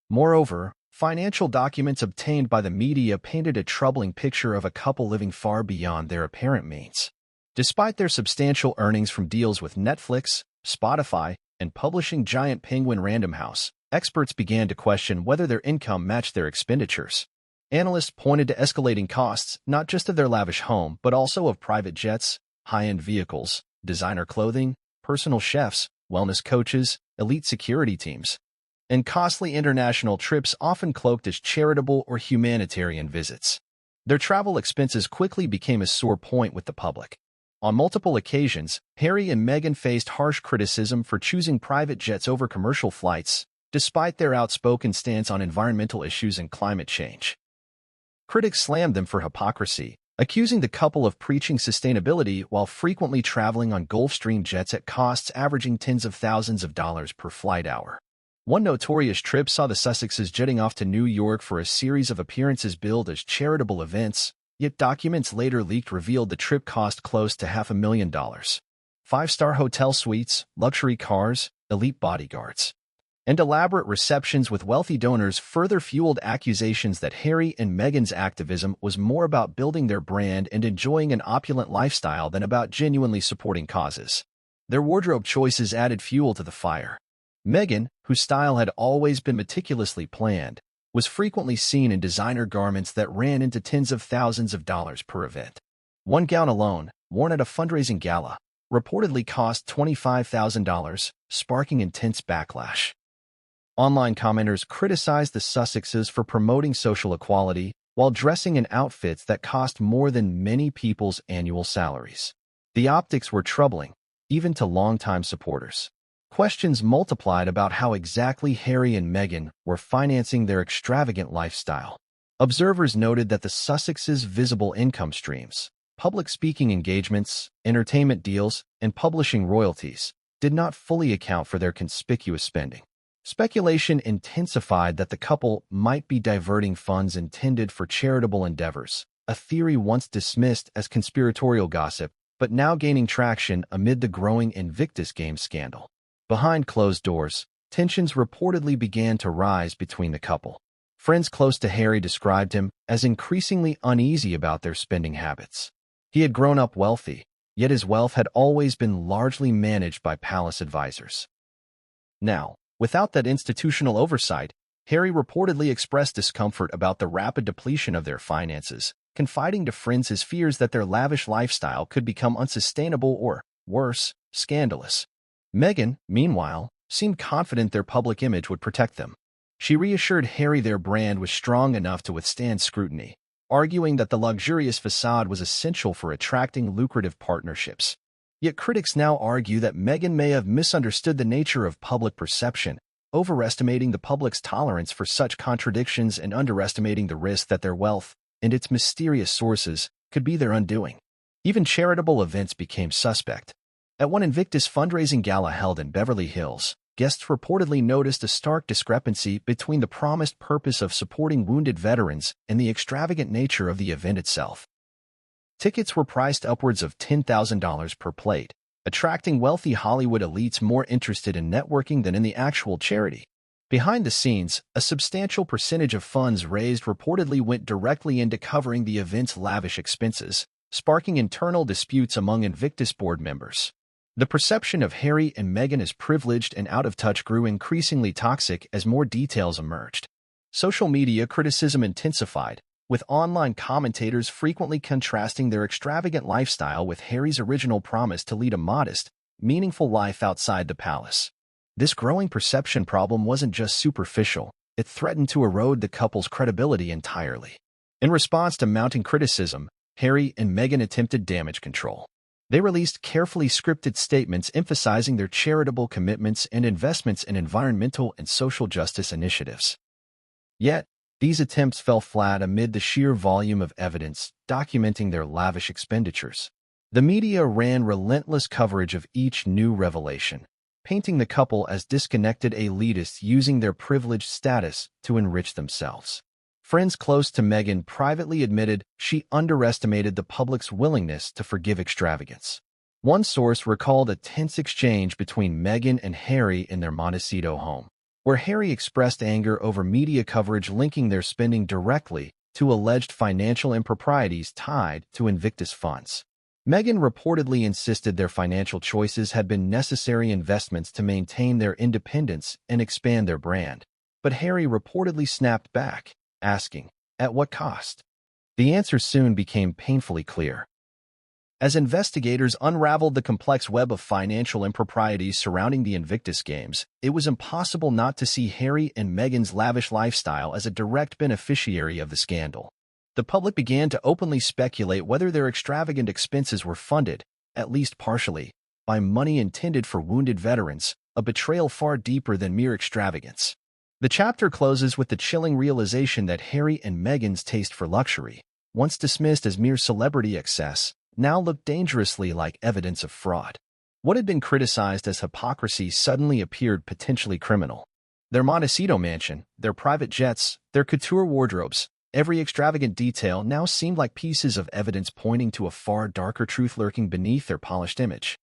Moreover, financial documents obtained by the media painted a troubling picture of a couple living far beyond their apparent means. Despite their substantial earnings from deals with Netflix, Spotify, and publishing giant Penguin Random House, experts began to question whether their income matched their expenditures. Analysts pointed to escalating costs, not just of their lavish home, but also of private jets, high-end vehicles, designer clothing, personal chefs, wellness coaches, elite security teams, and costly international trips often cloaked as charitable or humanitarian visits. Their travel expenses quickly became a sore point with the public. On multiple occasions, Harry and Meghan faced harsh criticism for choosing private jets over commercial flights, despite their outspoken stance on environmental issues and climate change. Critics slammed them for hypocrisy, accusing the couple of preaching sustainability while frequently traveling on Gulfstream jets at costs averaging tens of thousands of dollars per flight hour. One notorious trip saw the Sussexes jetting off to New York for a series of appearances billed as charitable events, yet documents later leaked revealed the trip cost close to $500,000. 5-star hotel suites, luxury cars, elite bodyguards, and elaborate receptions with wealthy donors further fueled accusations that Harry and Meghan's activism was more about building their brand and enjoying an opulent lifestyle than about genuinely supporting causes. Their wardrobe choices added fuel to the fire. Meghan, whose style had always been meticulously planned, was frequently seen in designer garments that ran into tens of thousands of dollars per event. One gown alone, worn at a fundraising gala, reportedly cost $25,000, sparking intense backlash. Online commenters criticized the Sussexes for promoting social equality while dressing in outfits that cost more than many people's annual salaries. The optics were troubling. even to longtime supporters. Questions multiplied about how exactly Harry and Meghan were financing their extravagant lifestyle. Observers noted that the Sussexes' visible income streams, public speaking engagements, entertainment deals, and publishing royalties, did not fully account for their conspicuous spending. Speculation intensified that the couple might be diverting funds intended for charitable endeavors, a theory once dismissed as conspiratorial gossip, but now gaining traction amid the growing Invictus Games scandal. Behind closed doors, tensions reportedly began to rise between the couple. Friends close to Harry described him as increasingly uneasy about their spending habits. He had grown up wealthy, yet his wealth had always been largely managed by palace advisors. Now, without that institutional oversight, Harry reportedly expressed discomfort about the rapid depletion of their finances, confiding to friends his fears that their lavish lifestyle could become unsustainable or, worse, scandalous. Meghan, meanwhile, seemed confident their public image would protect them. She reassured Harry their brand was strong enough to withstand scrutiny, arguing that the luxurious facade was essential for attracting lucrative partnerships. Yet critics now argue that Meghan may have misunderstood the nature of public perception, overestimating the public's tolerance for such contradictions and underestimating the risk that their wealth and its mysterious sources could be their undoing. Even charitable events became suspect. At one Invictus fundraising gala held in Beverly Hills, guests reportedly noticed a stark discrepancy between the promised purpose of supporting wounded veterans and the extravagant nature of the event itself. Tickets were priced upwards of $10,000 per plate, attracting wealthy Hollywood elites more interested in networking than in the actual charity. Behind the scenes, a substantial percentage of funds raised reportedly went directly into covering the event's lavish expenses, sparking internal disputes among Invictus board members. The perception of Harry and Meghan as privileged and out of touch grew increasingly toxic as more details emerged. Social media criticism intensified, with online commentators frequently contrasting their extravagant lifestyle with Harry's original promise to lead a modest, meaningful life outside the palace. This growing perception problem wasn't just superficial, it threatened to erode the couple's credibility entirely. In response to mounting criticism, Harry and Meghan attempted damage control. They released carefully scripted statements emphasizing their charitable commitments and investments in environmental and social justice initiatives. Yet, these attempts fell flat amid the sheer volume of evidence documenting their lavish expenditures. The media ran relentless coverage of each new revelation, painting the couple as disconnected elitists using their privileged status to enrich themselves. Friends close to Meghan privately admitted she underestimated the public's willingness to forgive extravagance. One source recalled a tense exchange between Meghan and Harry in their Montecito home, where Harry expressed anger over media coverage linking their spending directly to alleged financial improprieties tied to Invictus funds. Meghan reportedly insisted their financial choices had been necessary investments to maintain their independence and expand their brand, but Harry reportedly snapped back, asking, "At what cost?" The answer soon became painfully clear. As investigators unraveled the complex web of financial improprieties surrounding the Invictus Games, it was impossible not to see Harry and Meghan's lavish lifestyle as a direct beneficiary of the scandal. The public began to openly speculate whether their extravagant expenses were funded, at least partially, by money intended for wounded veterans, a betrayal far deeper than mere extravagance. The chapter closes with the chilling realization that Harry and Meghan's taste for luxury, once dismissed as mere celebrity excess, now looked dangerously like evidence of fraud. What had been criticized as hypocrisy suddenly appeared potentially criminal. Their Montecito mansion, their private jets, their couture wardrobes, every extravagant detail now seemed like pieces of evidence pointing to a far darker truth lurking beneath their polished image.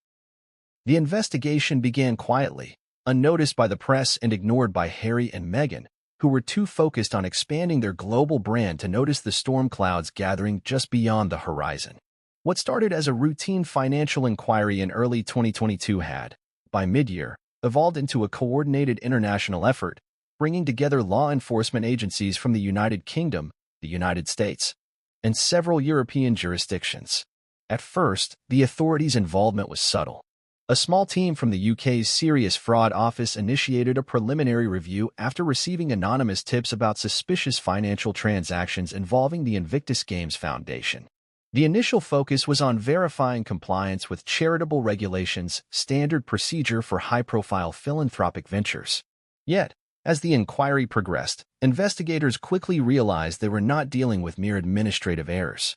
The investigation began quietly, unnoticed by the press and ignored by Harry and Meghan, who were too focused on expanding their global brand to notice the storm clouds gathering just beyond the horizon. What started as a routine financial inquiry in early 2022 had, by mid-year, evolved into a coordinated international effort, bringing together law enforcement agencies from the United Kingdom, the United States, and several European jurisdictions. At first, the authorities' involvement was subtle. A small team from the UK's Serious Fraud Office initiated a preliminary review after receiving anonymous tips about suspicious financial transactions involving the Invictus Games Foundation. The initial focus was on verifying compliance with charitable regulations, standard procedure for high-profile philanthropic ventures. Yet, as the inquiry progressed, investigators quickly realized they were not dealing with mere administrative errors.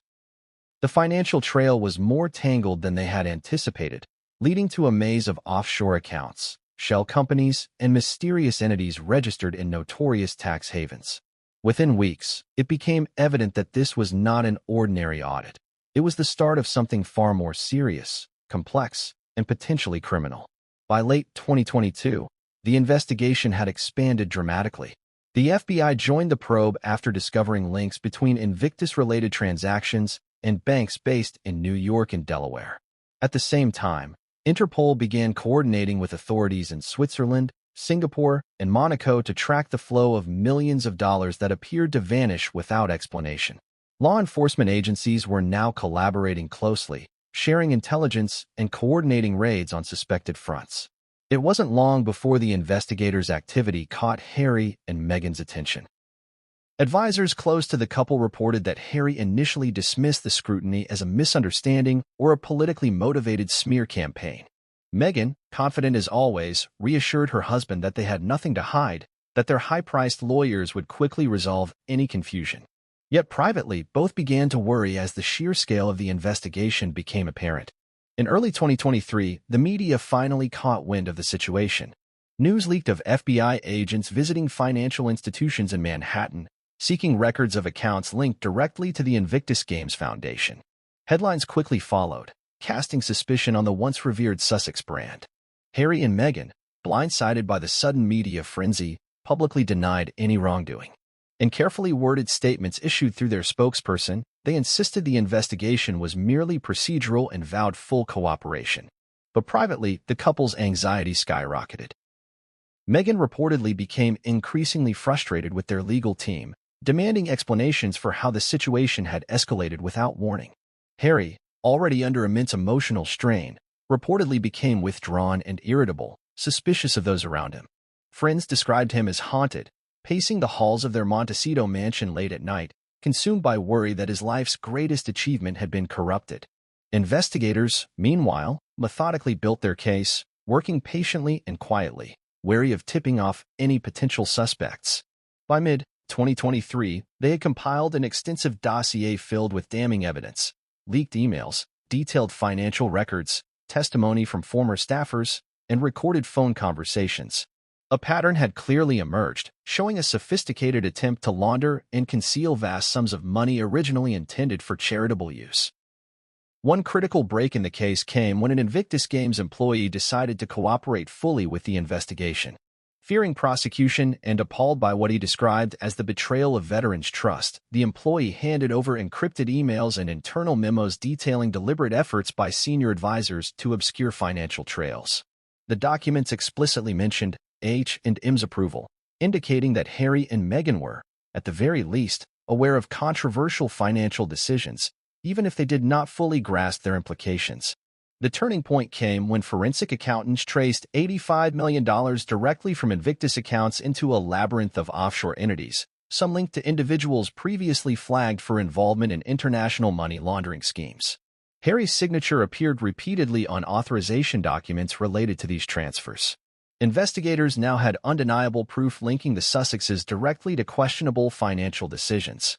The financial trail was more tangled than they had anticipated, leading to a maze of offshore accounts, shell companies, and mysterious entities registered in notorious tax havens. Within weeks, it became evident that this was not an ordinary audit. It was the start of something far more serious, complex, and potentially criminal. By late 2022, the investigation had expanded dramatically. The FBI joined the probe after discovering links between Invictus-related transactions and banks based in New York and Delaware. At the same time, Interpol began coordinating with authorities in Switzerland, Singapore, and Monaco to track the flow of millions of dollars that appeared to vanish without explanation. Law enforcement agencies were now collaborating closely, sharing intelligence and coordinating raids on suspected fronts. It wasn't long before the investigators' activity caught Harry and Meghan's attention. Advisors close to the couple reported that Harry initially dismissed the scrutiny as a misunderstanding or a politically motivated smear campaign. Meghan, confident as always, reassured her husband that they had nothing to hide, that their high-priced lawyers would quickly resolve any confusion. Yet privately, both began to worry as the sheer scale of the investigation became apparent. In early 2023, the media finally caught wind of the situation. News leaked of FBI agents visiting financial institutions in Manhattan, seeking records of accounts linked directly to the Invictus Games Foundation. Headlines quickly followed, casting suspicion on the once revered Sussex brand. Harry and Meghan, blindsided by the sudden media frenzy, publicly denied any wrongdoing. In carefully worded statements issued through their spokesperson, they insisted the investigation was merely procedural and vowed full cooperation. But privately, the couple's anxiety skyrocketed. Meghan reportedly became increasingly frustrated with their legal team, demanding explanations for how the situation had escalated without warning. Harry, already under immense emotional strain, reportedly became withdrawn and irritable, suspicious of those around him. Friends described him as haunted, pacing the halls of their Montecito mansion late at night, consumed by worry that his life's greatest achievement had been corrupted. Investigators, meanwhile, methodically built their case, working patiently and quietly, wary of tipping off any potential suspects. By mid-2023, they had compiled an extensive dossier filled with damning evidence, leaked emails, detailed financial records, testimony from former staffers, and recorded phone conversations. A pattern had clearly emerged, showing a sophisticated attempt to launder and conceal vast sums of money originally intended for charitable use. One critical break in the case came when an Invictus Games employee decided to cooperate fully with the investigation. Fearing prosecution and appalled by what he described as the betrayal of veterans' trust, the employee handed over encrypted emails and internal memos detailing deliberate efforts by senior advisors to obscure financial trails. The documents explicitly mentioned H&M's approval, indicating that Harry and Meghan were, at the very least, aware of controversial financial decisions, even if they did not fully grasp their implications. The turning point came when forensic accountants traced $85 million directly from Invictus accounts into a labyrinth of offshore entities, some linked to individuals previously flagged for involvement in international money laundering schemes. Harry's signature appeared repeatedly on authorization documents related to these transfers. Investigators now had undeniable proof linking the Sussexes directly to questionable financial decisions.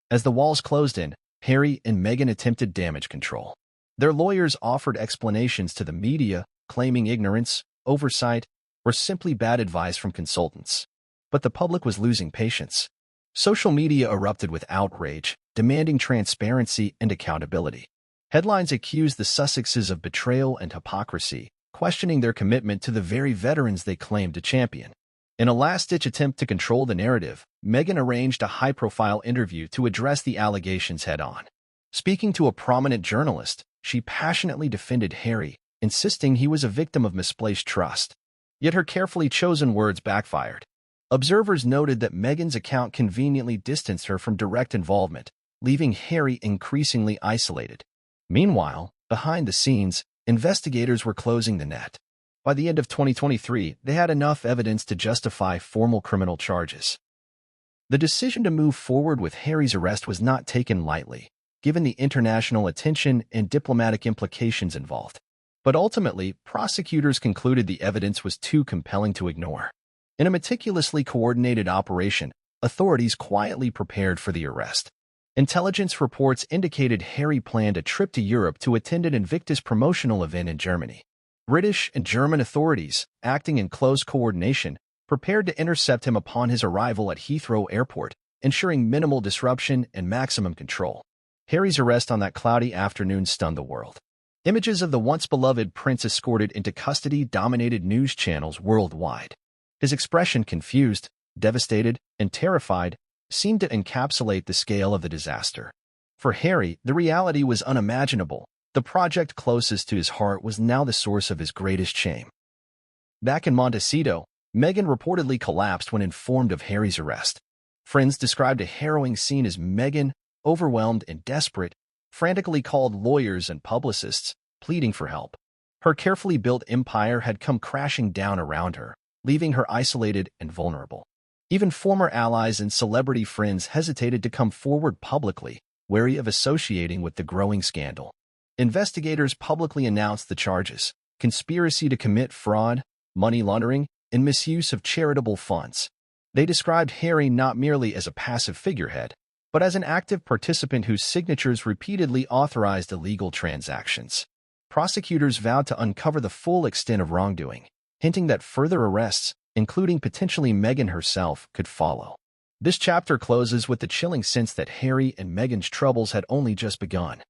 As the walls closed in, Harry and Meghan attempted damage control. Their lawyers offered explanations to the media, claiming ignorance, oversight, or simply bad advice from consultants. But the public was losing patience. Social media erupted with outrage, demanding transparency and accountability. Headlines accused the Sussexes of betrayal and hypocrisy, questioning their commitment to the very veterans they claimed to champion. In a last-ditch attempt to control the narrative, Meghan arranged a high-profile interview to address the allegations head-on. Speaking to a prominent journalist, she passionately defended Harry, insisting he was a victim of misplaced trust. Yet her carefully chosen words backfired. Observers noted that Meghan's account conveniently distanced her from direct involvement, leaving Harry increasingly isolated. Meanwhile, behind the scenes, investigators were closing the net. By the end of 2023, they had enough evidence to justify formal criminal charges. The decision to move forward with Harry's arrest was not taken lightly. given the international attention and diplomatic implications involved. But ultimately, prosecutors concluded the evidence was too compelling to ignore. In a meticulously coordinated operation, authorities quietly prepared for the arrest. Intelligence reports indicated Harry planned a trip to Europe to attend an Invictus promotional event in Germany. British and German authorities, acting in close coordination, prepared to intercept him upon his arrival at Heathrow Airport, ensuring minimal disruption and maximum control. Harry's arrest on that cloudy afternoon stunned the world. Images of the once-beloved prince escorted into custody dominated news channels worldwide. His expression, confused, devastated, and terrified, seemed to encapsulate the scale of the disaster. For Harry, the reality was unimaginable. The project closest to his heart was now the source of his greatest shame. Back in Montecito, Meghan reportedly collapsed when informed of Harry's arrest. Friends described a harrowing scene as Meghan, overwhelmed and desperate, frantically called lawyers and publicists, pleading for help. Her carefully built empire had come crashing down around her, leaving her isolated and vulnerable. Even former allies and celebrity friends hesitated to come forward publicly, wary of associating with the growing scandal. Investigators publicly announced the charges: conspiracy to commit fraud, money laundering, and misuse of charitable funds. They described Harry not merely as a passive figurehead, but as an active participant whose signatures repeatedly authorized illegal transactions. Prosecutors vowed to uncover the full extent of wrongdoing, hinting that further arrests, including potentially Meghan herself, could follow. This chapter closes with the chilling sense that Harry and Meghan's troubles had only just begun.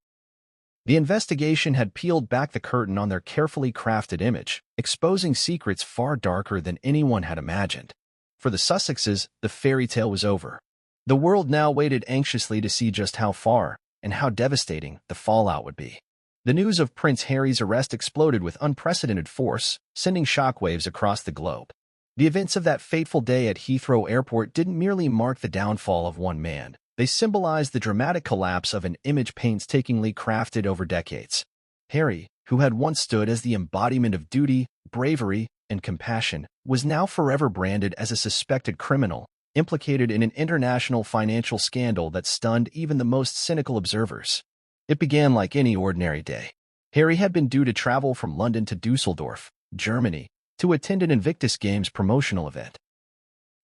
The investigation had peeled back the curtain on their carefully crafted image, exposing secrets far darker than anyone had imagined. For the Sussexes, the fairy tale was over. The world now waited anxiously to see just how far and how devastating the fallout would be. The news of Prince Harry's arrest exploded with unprecedented force, sending shockwaves across the globe. The events of that fateful day at Heathrow Airport didn't merely mark the downfall of one man. They symbolized the dramatic collapse of an image painstakingly crafted over decades. Harry, who had once stood as the embodiment of duty, bravery, and compassion, was now forever branded as a suspected criminal, implicated in an international financial scandal that stunned even the most cynical observers. It began like any ordinary day. Harry had been due to travel from London to Dusseldorf, Germany, to attend an Invictus Games promotional event.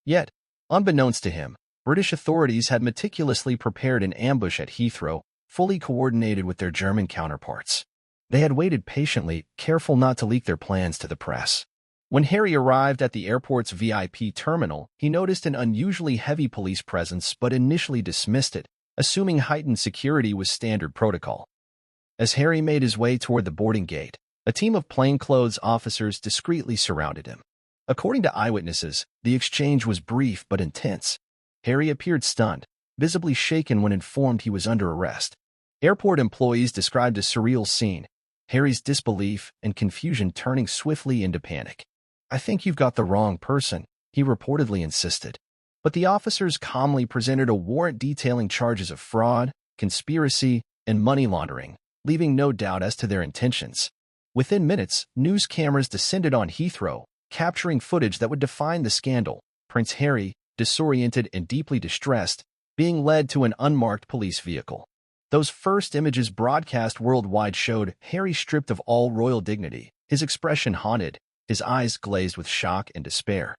Yet, unbeknownst to him, British authorities had meticulously prepared an ambush at Heathrow, fully coordinated with their German counterparts. They had waited patiently, careful not to leak their plans to the press. When Harry arrived at the airport's VIP terminal, he noticed an unusually heavy police presence but initially dismissed it, assuming heightened security was standard protocol. As Harry made his way toward the boarding gate, a team of plainclothes officers discreetly surrounded him. According to eyewitnesses, the exchange was brief but intense. Harry appeared stunned, visibly shaken when informed he was under arrest. Airport employees described a surreal scene, Harry's disbelief and confusion turning swiftly into panic. "I think you've got the wrong person," he reportedly insisted. But the officers calmly presented a warrant detailing charges of fraud, conspiracy, and money laundering, leaving no doubt as to their intentions. Within minutes, news cameras descended on Heathrow, capturing footage that would define the scandal: Prince Harry, disoriented and deeply distressed, being led to an unmarked police vehicle. Those first images broadcast worldwide showed Harry stripped of all royal dignity, his expression haunted, his eyes glazed with shock and despair.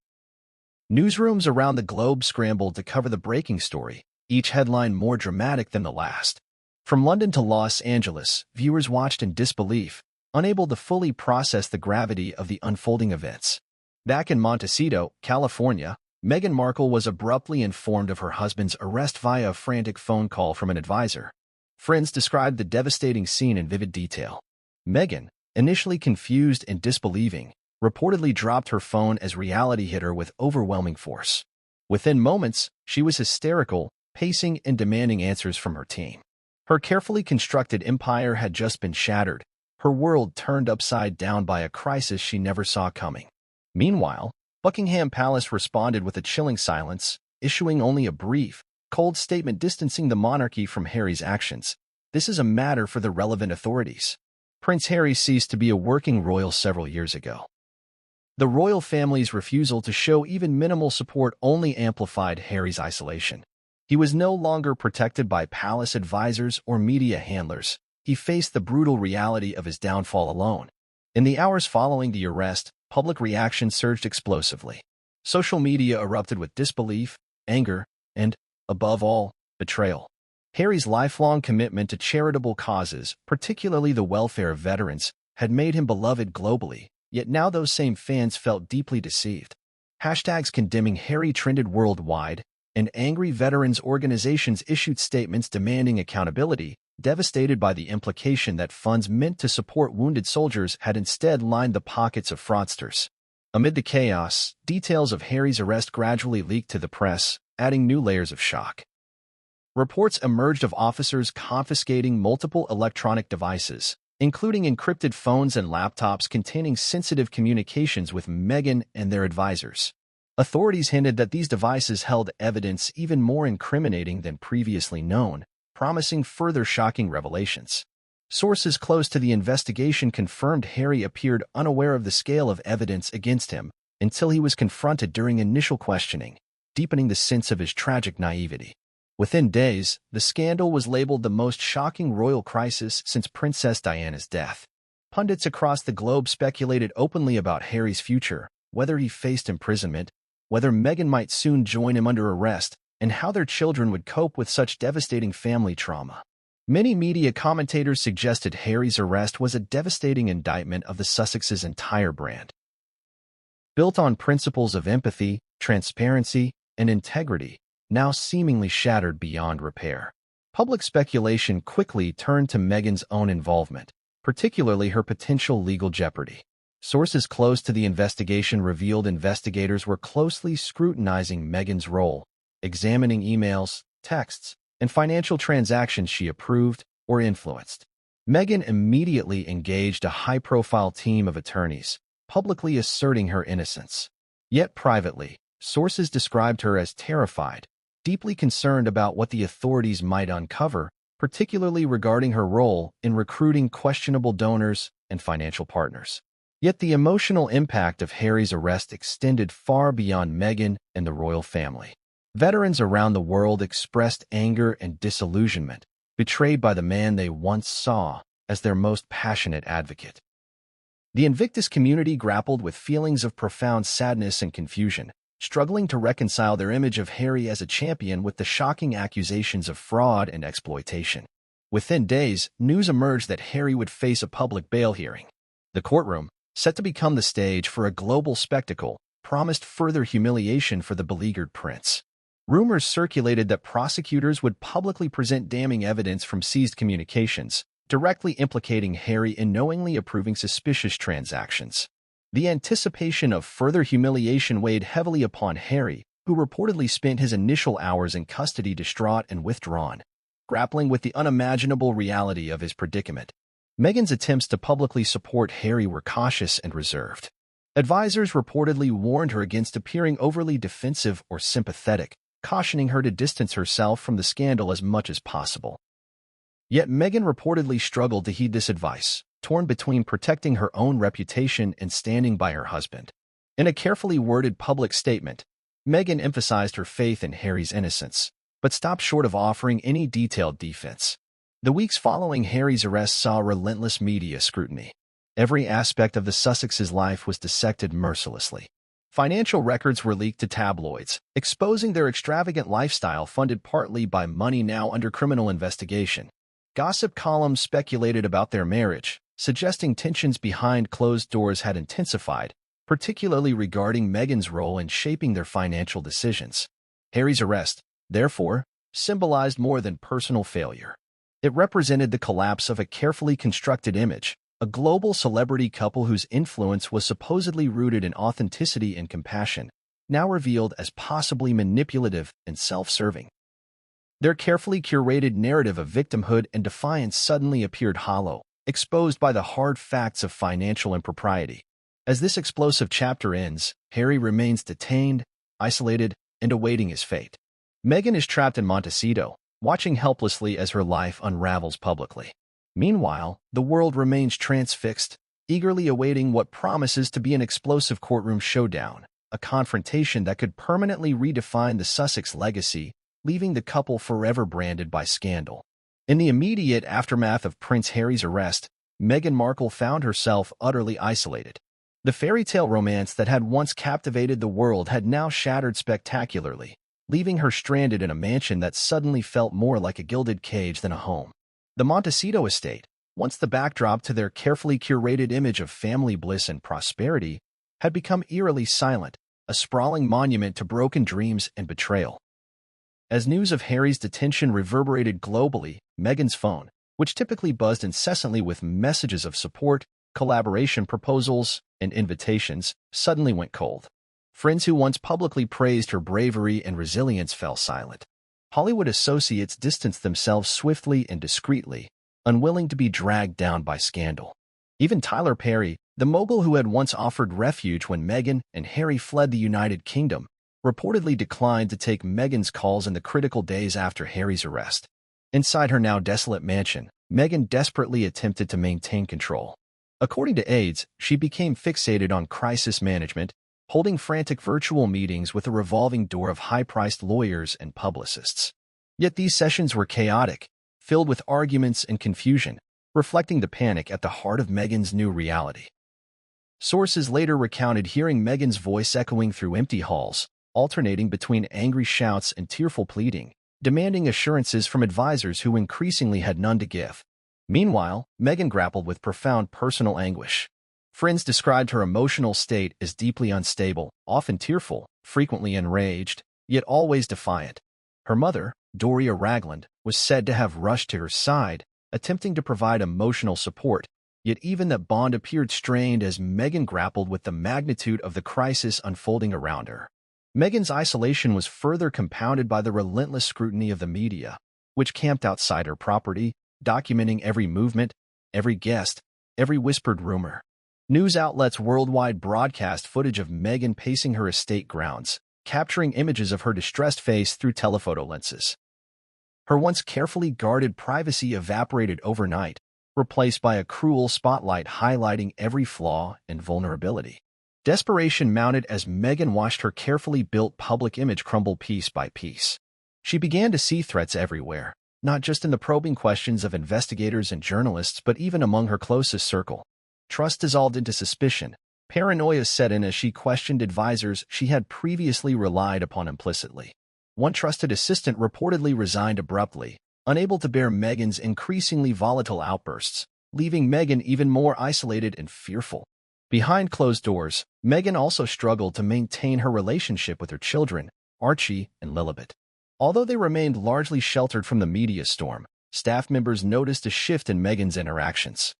Newsrooms around the globe scrambled to cover the breaking story, each headline more dramatic than the last. From London to Los Angeles, viewers watched in disbelief, unable to fully process the gravity of the unfolding events. Back in Montecito, California, Meghan Markle was abruptly informed of her husband's arrest via a frantic phone call from an advisor. Friends described the devastating scene in vivid detail. Meghan, initially confused and disbelieving, reportedly dropped her phone as reality hit her with overwhelming force. Within moments, she was hysterical, pacing and demanding answers from her team. Her carefully constructed empire had just been shattered, her world turned upside down by a crisis she never saw coming. Meanwhile, Buckingham Palace responded with a chilling silence, issuing only a brief, cold statement distancing the monarchy from Harry's actions. "This is a matter for the relevant authorities." Prince Harry ceased to be a working royal several years ago. The royal family's refusal to show even minimal support only amplified Harry's isolation. He was no longer protected by palace advisors or media handlers. He faced the brutal reality of his downfall alone. In the hours following the arrest, public reaction surged explosively. Social media erupted with disbelief, anger, and, above all, betrayal. Harry's lifelong commitment to charitable causes, particularly the welfare of veterans, had made him beloved globally, yet now those same fans felt deeply deceived. Hashtags condemning Harry trended worldwide, and angry veterans organizations issued statements demanding accountability, devastated by the implication that funds meant to support wounded soldiers had instead lined the pockets of fraudsters. Amid the chaos, details of Harry's arrest gradually leaked to the press, adding new layers of shock. Reports emerged of officers confiscating multiple electronic devices, including encrypted phones and laptops containing sensitive communications with Meghan and their advisors. Authorities hinted that these devices held evidence even more incriminating than previously known, promising further shocking revelations. Sources close to the investigation confirmed Harry appeared unaware of the scale of evidence against him until he was confronted during initial questioning, deepening the sense of his tragic naivety. Within days, the scandal was labeled the most shocking royal crisis since Princess Diana's death. Pundits across the globe speculated openly about Harry's future, whether he faced imprisonment, whether Meghan might soon join him under arrest, and how their children would cope with such devastating family trauma. Many media commentators suggested Harry's arrest was a devastating indictment of the Sussexes' entire brand. Built on principles of empathy, transparency, and integrity, now seemingly shattered beyond repair. Public speculation quickly turned to Meghan's own involvement, particularly her potential legal jeopardy. Sources close to the investigation revealed investigators were closely scrutinizing Meghan's role, examining emails, texts, and financial transactions she approved or influenced. Meghan immediately engaged a high-profile team of attorneys, publicly asserting her innocence. Yet privately, sources described her as terrified, deeply concerned about what the authorities might uncover, particularly regarding her role in recruiting questionable donors and financial partners. Yet the emotional impact of Harry's arrest extended far beyond Meghan and the royal family. Veterans around the world expressed anger and disillusionment, betrayed by the man they once saw as their most passionate advocate. The Invictus community grappled with feelings of profound sadness and confusion, struggling to reconcile their image of Harry as a champion with the shocking accusations of fraud and exploitation. Within days, news emerged that Harry would face a public bail hearing. The courtroom, set to become the stage for a global spectacle, promised further humiliation for the beleaguered prince. Rumors circulated that prosecutors would publicly present damning evidence from seized communications, directly implicating Harry in knowingly approving suspicious transactions. The anticipation of further humiliation weighed heavily upon Harry, who reportedly spent his initial hours in custody distraught and withdrawn, grappling with the unimaginable reality of his predicament. Meghan's attempts to publicly support Harry were cautious and reserved. Advisors reportedly warned her against appearing overly defensive or sympathetic, cautioning her to distance herself from the scandal as much as possible. Yet Meghan reportedly struggled to heed this advice, torn between protecting her own reputation and standing by her husband. In a carefully worded public statement, Meghan emphasized her faith in Harry's innocence, but stopped short of offering any detailed defense. The weeks following Harry's arrest saw relentless media scrutiny. Every aspect of the Sussexes' life was dissected mercilessly. Financial records were leaked to tabloids, exposing their extravagant lifestyle funded partly by money now under criminal investigation. Gossip columns speculated about their marriage, suggesting tensions behind closed doors had intensified, particularly regarding Meghan's role in shaping their financial decisions. Harry's arrest, therefore, symbolized more than personal failure. It represented the collapse of a carefully constructed image, a global celebrity couple whose influence was supposedly rooted in authenticity and compassion, now revealed as possibly manipulative and self-serving. Their carefully curated narrative of victimhood and defiance suddenly appeared hollow, exposed by the hard facts of financial impropriety. As this explosive chapter ends, Harry remains detained, isolated, and awaiting his fate. Meghan is trapped in Montecito, watching helplessly as her life unravels publicly. Meanwhile, the world remains transfixed, eagerly awaiting what promises to be an explosive courtroom showdown, a confrontation that could permanently redefine the Sussex legacy leaving the couple forever branded by scandal. In the immediate aftermath of Prince Harry's arrest, Meghan Markle found herself utterly isolated. The fairy tale romance that had once captivated the world had now shattered spectacularly, leaving her stranded in a mansion that suddenly felt more like a gilded cage than a home. The Montecito estate, once the backdrop to their carefully curated image of family bliss and prosperity, had become eerily silent, a sprawling monument to broken dreams and betrayal. As news of Harry's detention reverberated globally, Meghan's phone, which typically buzzed incessantly with messages of support, collaboration proposals, and invitations, suddenly went cold. Friends who once publicly praised her bravery and resilience fell silent. Hollywood associates distanced themselves swiftly and discreetly, unwilling to be dragged down by scandal. Even Tyler Perry, the mogul who had once offered refuge when Meghan and Harry fled the United Kingdom, reportedly declined to take Meghan's calls in the critical days after Harry's arrest. Inside her now desolate mansion, Meghan desperately attempted to maintain control. According to aides, she became fixated on crisis management, holding frantic virtual meetings with a revolving door of high-priced lawyers and publicists. Yet these sessions were chaotic, filled with arguments and confusion, reflecting the panic at the heart of Meghan's new reality. Sources later recounted hearing Meghan's voice echoing through empty halls, alternating between angry shouts and tearful pleading, demanding assurances from advisors who increasingly had none to give. Meanwhile, Meghan grappled with profound personal anguish. Friends described her emotional state as deeply unstable, often tearful, frequently enraged, yet always defiant. Her mother, Doria Ragland, was said to have rushed to her side, attempting to provide emotional support, yet even that bond appeared strained as Meghan grappled with the magnitude of the crisis unfolding around her. Meghan's isolation was further compounded by the relentless scrutiny of the media, which camped outside her property, documenting every movement, every guest, every whispered rumor. News outlets worldwide broadcast footage of Meghan pacing her estate grounds, capturing images of her distressed face through telephoto lenses. Her once carefully guarded privacy evaporated overnight, replaced by a cruel spotlight highlighting every flaw and vulnerability. Desperation mounted as Meghan watched her carefully built public image crumble piece by piece. She began to see threats everywhere, not just in the probing questions of investigators and journalists but even among her closest circle. Trust dissolved into suspicion. Paranoia set in as she questioned advisors she had previously relied upon implicitly. One trusted assistant reportedly resigned abruptly, unable to bear Meghan's increasingly volatile outbursts, leaving Meghan even more isolated and fearful. Behind closed doors, Meghan also struggled to maintain her relationship with her children, Archie and Lilibet. Although they remained largely sheltered from the media storm, staff members noticed a shift in Meghan's interactions.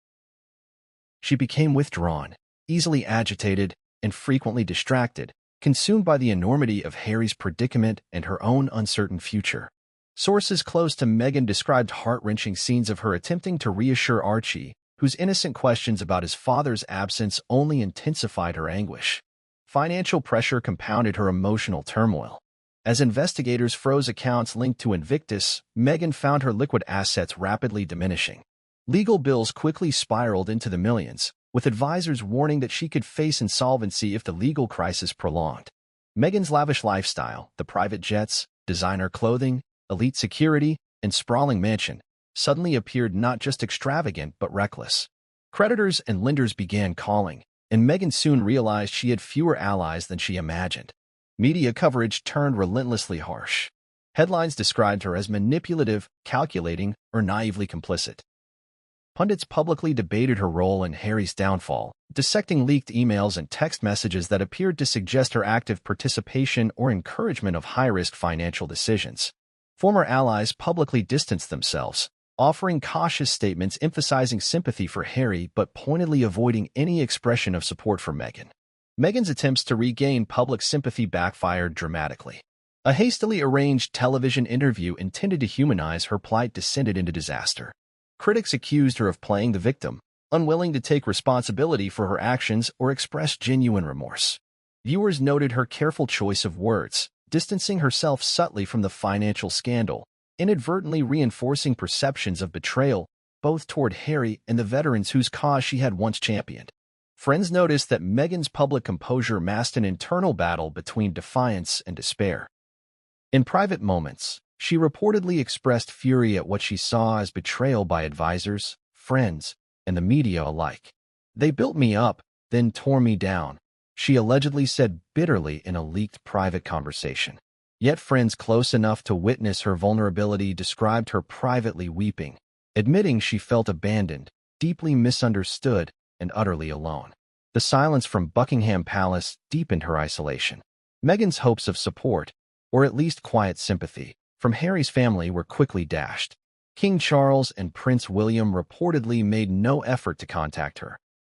She became withdrawn, easily agitated, and frequently distracted, consumed by the enormity of Harry's predicament and her own uncertain future. Sources close to Meghan described heart-wrenching scenes of her attempting to reassure Archie, whose innocent questions about his father's absence only intensified her anguish. Financial pressure compounded her emotional turmoil. As investigators froze accounts linked to Invictus, Meghan found her liquid assets rapidly diminishing. Legal bills quickly spiraled into the millions, with advisors warning that she could face insolvency if the legal crisis prolonged. Meghan's lavish lifestyle, the private jets, designer clothing, elite security, and sprawling mansion, suddenly appeared not just extravagant but reckless. Creditors and lenders began calling, and Meghan soon realized she had fewer allies than she imagined. Media coverage turned relentlessly harsh. Headlines described her as manipulative, calculating, or naively complicit. Pundits publicly debated her role in Harry's downfall, dissecting leaked emails and text messages that appeared to suggest her active participation or encouragement of high-risk financial decisions. Former allies publicly distanced themselves, offering cautious statements emphasizing sympathy for Harry but pointedly avoiding any expression of support for Meghan. Meghan's attempts to regain public sympathy backfired dramatically. A hastily arranged television interview intended to humanize her plight descended into disaster. Critics accused her of playing the victim, unwilling to take responsibility for her actions or express genuine remorse. Viewers noted her careful choice of words, distancing herself subtly from the financial scandal, inadvertently reinforcing perceptions of betrayal, both toward Harry and the veterans whose cause she had once championed. Friends noticed that Meghan's public composure masked an internal battle between defiance and despair. In private moments, She reportedly expressed fury at what she saw as betrayal by advisors, friends, and the media alike. "They built me up, then tore me down," she allegedly said bitterly in a leaked private conversation. Yet friends close enough to witness her vulnerability described her privately weeping, admitting she felt abandoned, deeply misunderstood, and utterly alone. The silence from Buckingham Palace deepened her isolation. Meghan's hopes of support, or at least quiet sympathy, from Harry's family were quickly dashed. King Charles and Prince William reportedly made no effort to contact her,